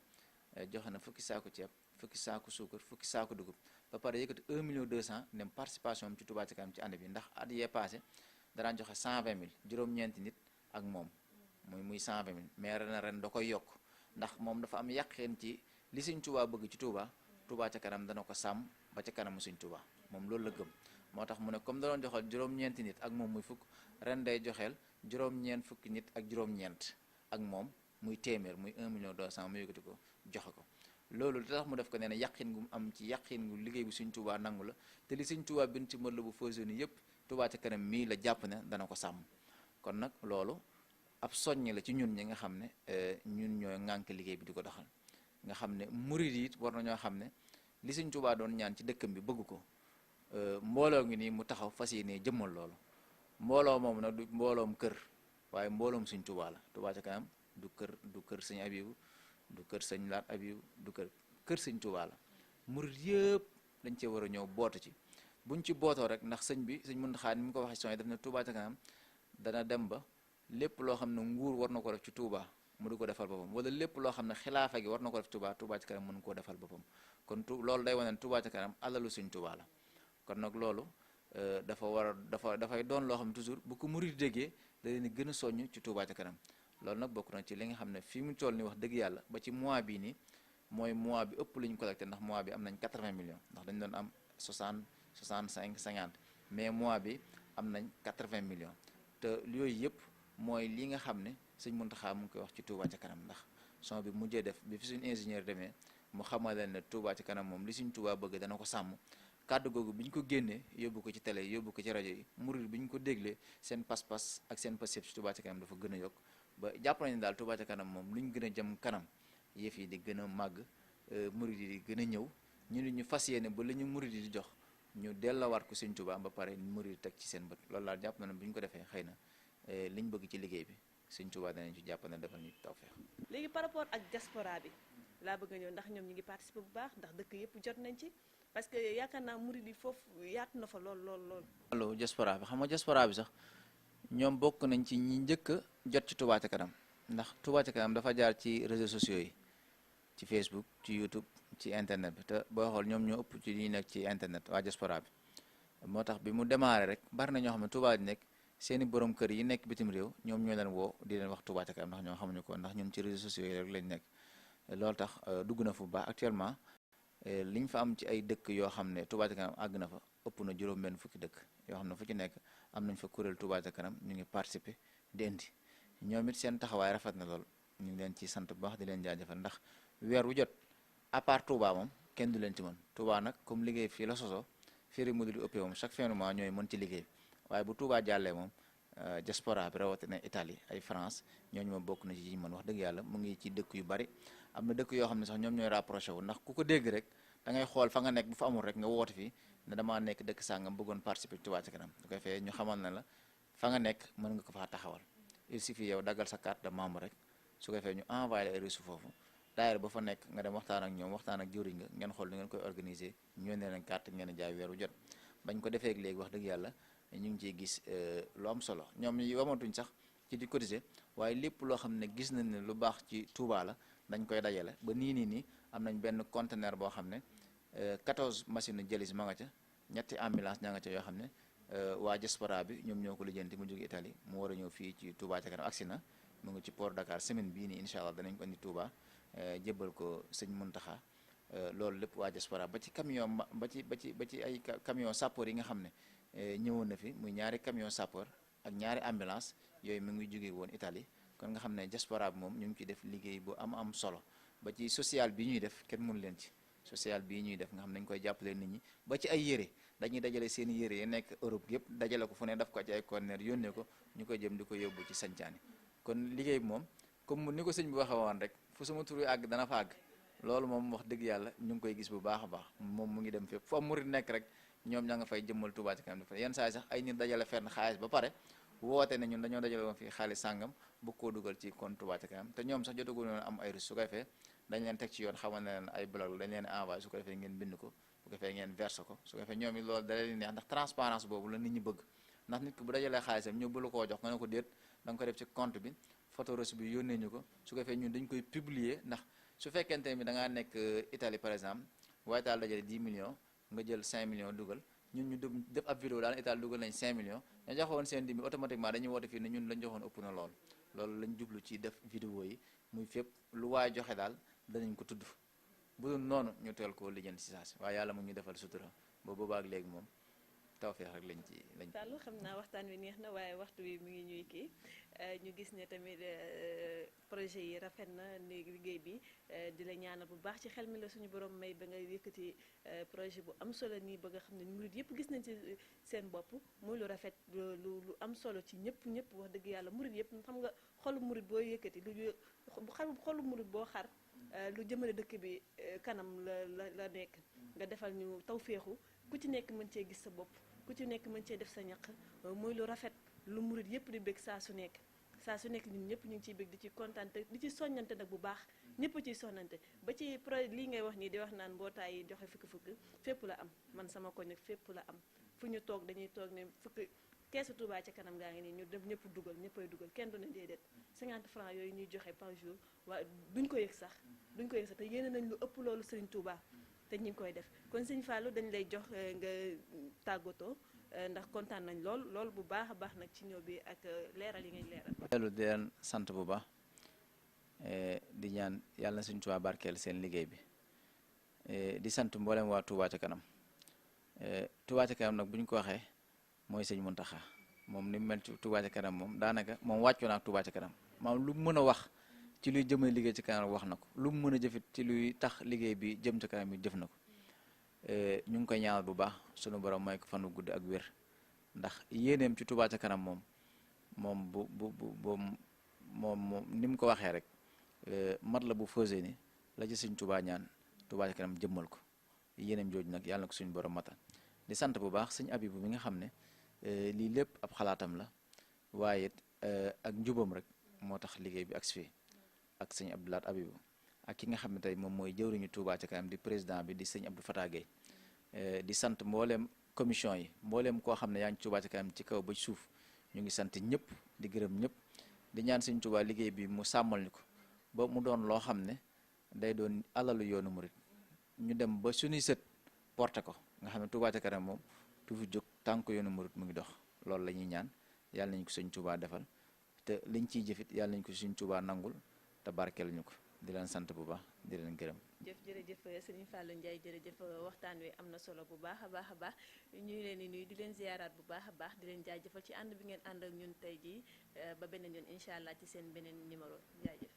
joxe na fukki saako ceeb fukki saako suukar fukki saako dugub ba pare yëkkati 1 million 200 dem participation am ci Touba ci kanam ci année bi ndax at yee passé daraan joxe 120 000 juróom-ñeenti nit ak moom muy 120 000 mais ren da koy yokk ndax moom dafa am yàqeen ci li Sëñ Touba bëgg ci Touba ca kanam dana ko sàmm ba ca kanamu Sëñ Touba moom loolu la gëm moo tax mu ne comme da doon joxal juróom-ñeenti nit ak moom muy fukk ren day joxeel juróom-ñeent fukki nit ak juróom-ñeent ak moom muy téeméer muy 1 million 200 mu yëkkati ko joxe ko loolu li tax mu def ko nee na yàqin gu mu am ci yàqin gu liggéey bu Sëñ Tuubaa nangu la te li Sëñ Tuubaa bind ci mën la bu fausoni yëpp Touba ca kanam mii la jàpp ne dana ko sàmm kon nag loolu ab soññ la ci ñun ñi nga xam ne ñun ñooy ŋànk liggéey bi di ko doxal nga xam ne murid yi war na ñoo xam ne li Sëñ Tuubaa doon ñaan ci dëkkam bi bëgg ko mbooloo ngi nii mu taxaw fas yéene jëmmal loolu mbooloo moom nag du mbooloom kër waaye mbooloom Sëñ Tuubaa la Touba ca kanam du kër Sëñ Abibu du kër Sëñ Laat Abibu du kër Sëñ Tuubaa la murid yëpp dañ cee war a ñëw bootu ci buñ ci bootoo rek ndax sëñ bi Sëñ Muntaxaa ni mu ko waxee son yi def na Touba ca kanam dana dem ba lépp loo xam ne nguur war na ko def ci Touba mu du ko defal boppam wala lépp loo xam ne xilaafa gi war na ko def Touba ca kanam mën koo defal boppam kon loolu day wane ne Touba ca kanam alalu Sëñ Tuubaa la kon nag loolu dafay doon loo xam ne toujours bu ko murid déggee da leen gën a soññ ci Touba ca kanam loolu nag bokk na ci li nga xam ne fii mu toll ni wax dëgg yàlla ba ci mois bii nii mooy mois bi ëpp li ñu collecté ndax mois bi am nañ 80 millions ndax dañu doon am 60 65 50 mais mois bi am nañ 80 millions te yooyu yëpp mooy li nga xam ne sëñ Mountakha mu ngi koy wax ci Touba ca kanam ndax son bi mujjee def bi fi suñu ingénieur demee mu xamal leen ne Touba ca kanam moom li suñ Touba bëgg dana ko sàmm kàddu googu bi ñu ko génnee yóbbu ko ci télé yóbbu ko ci rajo yi murid bi ñu ko déglee seen pas-pas ak seen passif ci Touba ca kanam dafa gën a yokk ba jàpp nañu daal Touba ca kanam moom lu ñu gën a jëm kanam yëf yi di gën a màgg murid yi di gën a ñëw ñu fas yéene ba la ñu murid yi di jox ñu dellawaat ko sëñ Touba ba pare murid yi teg ci seen bët loolu daal jàpp na ne bu ñu ko defee xëy na liñ bëgg ci liggéey bi sëñ Touba danañ ci jàpp ne defal ñu tawfeex. léegi par rapport ak diaspora bi laa bëgg a ñëw ndax ñoom ñu ngi participer bu baax ndax dëkk yëpp jot nañ ci parce que yaakaar naa murid yi foofu yaatu na fa lool. allo diaspora bi xam nga diaspora bi sax ñoom bokk nañ ci ñi njëkk a jot ci Touba ca kanam ndax Touba ca kanam dafa jaar ci réseaux sociaux yi ci Facebook ci YouTube ci internet bi te boo xool ñoom ñoo ëpp ci ñi nekk ci internet waa diaspora bi moo tax bi mu démarré rek bari na ñoo xam ne Touba di nekk seeni borom kër yi nekk bitim réew ñoom ñoo leen woo di leen wax Touba ca kanam ndax ñoo xamuñu ko ndax ñun ci réseaux sociaux yi rek lañ nekk loolu tax dugg na fu baax actuellement liñ fa am ci ay dëkk yoo xam ne Touba ca kanam àgg na fa ëpp na juróom-benn fukki dëkk yoo xam ne fu ci nekk am nañ fa kuréel Touba ca kanam ñu ngi participer di indi ñoom it seen taxawaay rafet na lool ñu ngi leen ci sant bu baax di leen jaajëfal ndax weer wu jot à part Touba moom kenn du leen ci mën Touba nag comme liggéey fii la sosoo firi mu di ëppee moom chaque fin de mois ñooy mën ci liggéey waaye bu Touba jàllee moom diaspora bi rawatina Italie ay France ñooñu moom bokk na ci mën wax dëgg yàlla mu ngi ci dëkk yu bari am na dëkk yoo xam ne sax ñoom ñooy rapproché wu ndax ku ko dégg rek da ngay xool fa nga nekk bu fa amul rek nga woote fii ne damaa nekk dëkk sàngam bëggoon participer ci Touba ca kanam du koy fee ñu xamal na la fa nga nekk mën nga ko faa taxawal il suffit yow daggal sa carte de membre rek su ko fee ñu envoyé la ay reçu foofu daayira ba fa nekk nga dem waxtaan ak ñoom waxtaan ak jëwriñ nga ngeen xool ni ngeen koy organiser ñu ne leen carte ngeen jaay weeru jot bañ ko defee léegi wax dëgg yàlla ñu ngi ciy gis lu am solo ñoom yi wamatuñ sax ci di cotiser waaye lépp loo xam ne gis nañ ne lu baax ci Touba la dañ koy dajale ba nii am nañ benn conteneur boo xam ne 14 machines dialyse ma nga ca ñetti ambulance ña nga ca yoo xam ne waa diaspora bi ñoom ñoo ko lijjanti mu jóge Italie mu war a ñëw fii ci Touba ca kanam agsi na mu ngi ci port Dakar semaine bii nii incha allah danañ ko indi Touba jébbal ko sëñ Mountakha loolu lépp waa diaspora ba ci camion ba ci ay camion sapeur yi nga xam ne ñëwoon na fi muy ñaari camion sapeur ak ñaari ambulance yooyu mu ngi jóge woon Italie kon nga xam ne diaspora bi moom ñu ngi ci def liggéey bu am solo ba ci social bi ñuy def kenn mënu leen ci social bii ñuy def nga xam ne dañu koy jàppale nit ñi ba ci ay yére dañuy dajale seen yére yi nekk Europe yëpp dajale ko fu ne daf ko ci ay conteneur yónnee ko ñu koy jëm di ko yóbbu ci sañcaani kon liggéey bi moom comme ni ko sëñ bi waxee woon rek fu sama tur wi àgg dana fa àgg loolu moom wax dëgg yàlla ñu ngi koy gis bu baax a baax moom mu ngi dem fépp fu am murid nekk rek ñoom ña nga fay jëmmal Touba ca kanam yenn saa yi sax ay nit dajale fenn xaalis ba pare woote ne ñun dañoo dajale woon fii xaalis sàngam bu koo dugal ci compte Touba ca kanam te ñoom sax jotagul woon am ay reçu su ko defee dañ leen teg ci yoon xamal ne leen ay blog dañ leen envoyé su ko defee ngeen bind ko bu ko defee ngeen verse ko su ko defee ñoom it loolu da leen neex ndax transparence boobu la nit ñi bëgg ndax nit ki bu dajalee xaalisam ñëw bu la koo jox nga ne ko déet da nga ko def ci compte bi photo reçu bi yónnee ñu ko su ko defee ñun dañ koy publier ndax su fekkente ni da ngaa nekk Italie par exemple waaye daal dajale 10 millions nga jël 5 millions dugal ñun ñu def ab vidéo daal Italie dugal nañ 5 millions ña joxoon seen 10 000 automatiquement dañuy woote fii ne ñun lañ joxoon ëpp na loolu lañ jublu ci def vidéo yi muy fépp lu waay joxe daal danañ ko tudd bu dul noonu ñu teel koo lijjanti si saa si waaye yàlla mu ngi defal sutura ba boobaak léegi moom tawfeex rek lañ Sall xam naa waxtaan wi neex na waaye waxtu wi mi ngi ñuy kii ñu gis ne tamit projet yi rafet na léegi liggéey bi di la ñaanal bu baax ci xel mi la suñu borom may ba nga yëkkati projet bu am solo nii ba nga xam ne murid yëpp gis nañ ci seen bopp muy lu rafet lu am solo ci ñëpp wax dëgg yàlla murid yëpp xam nga xolu murid boo yëkkati xolu murid boo xar lu jëmale dëkk bi kanam la nekk nga defal ñu tawféexu ku ci nekk mën cee gis sa bopp ku ci nekk mën cee def sa ñaq mooy lu rafet lu murid yëpp di bëgg saa su nekk ñun ñëpp ñu ngi ciy bëgg di ci kontaan te di ci soññante nag bu baax ñëpp ciy soññante ba ci projet lii ngay wax nii di wax naan mbootaay yi joxe fukki fépp la am man sama koñ nag fépp la am fu ñu toog dañuy toog ne fukki keesu Touba ca kanam gaa ngi nii ñu dem ñëpp ñëppay dugal kenn du ne déedéet 50 francs yooyu ñuy joxe par jour waaye duñ ko yëg sax te yéene nañ lu ëpp loolu Serigne Touba te ñu ngi koy def kon Serigne Fallou dañ lay jox nga tàggatoo ndax kontaan nañ lool bu baax a baax nag ci ñëw bi ak leeral yi ngay leeral. dellu di leen sant bu baax di ñaan yàlla na Sëñ Tuubaa barkeel seen liggéey bi di sant mboolem waa Touba ca kanam Touba ca kanam nag bu ñu ko waxee mooy Sëñ Muntaxa moom ni mu mel ci Touba ca kanam moom daanaka moom wàccoo na ak Touba ca kanam maanaam lu mu mën a wax ci luy jëmale liggéey ci kanam wax na ko lu mu mën a jëfit ci luy tax liggéey bi jëm ca kanam yi jëf na ko ñu ngi koy ñaanal bu baax sunu borom may ko fanu gudd ak wér ndax yéeneem ci Touba ca kanam moom moom ni mu ko waxee rek mat la bu fausé ni la ci Sëñ Touba ñaan Touba ca kanam jëmmal ko yéeneem jooju nag yàlla na ko suñu borom matal di sant bu baax Sëñ Abibu mi nga xam ne lii lépp ab xalaatam la waaye ak njubam rek moo tax liggéey bi agsi fii ak Sëñ Abdou Lahad Abibu ak ki nga xam ne tey moom mooy jëwriñu Touba ca kanam di président bi di Sëñ Abdou Fatah Gueye di sant mbooleem commission yi mbooleem koo xam ne yaa ngi Touba ca kanam ci kaw ba ci suuf ñu ngi sant ñëpp di gërëm ñëpp di ñaan Sëñ Touba liggéey bi mu sàmmal ñu ko ba mu doon loo xam ne day doon alalu yoonu murit ñu dem ba suñuy sët porté ko nga xam ne Touba ca kanam moom du fi jóg tànk yoonu murit mu ngi dox loolu la ñuy ñaan yàlla nañ ko Sëñ Touba defal te liñ ciy jëfit yàlla nañ ko Sëñ Touba nangul te barkeel ñu ko di leen sant bu baax di leen gërëm. jërëjëf Serigne Fallou Ndiaye jërëjëf waxtaan wi am na solo bu baax a baax ñu ngi leen di nuyu di leen ziyaaraat bu baax a baax di leen jaajëfal ci ànd bi ngeen ànd ak ñun tey jii ba beneen yoon incha allah ci seen beneen numéro jaajëf.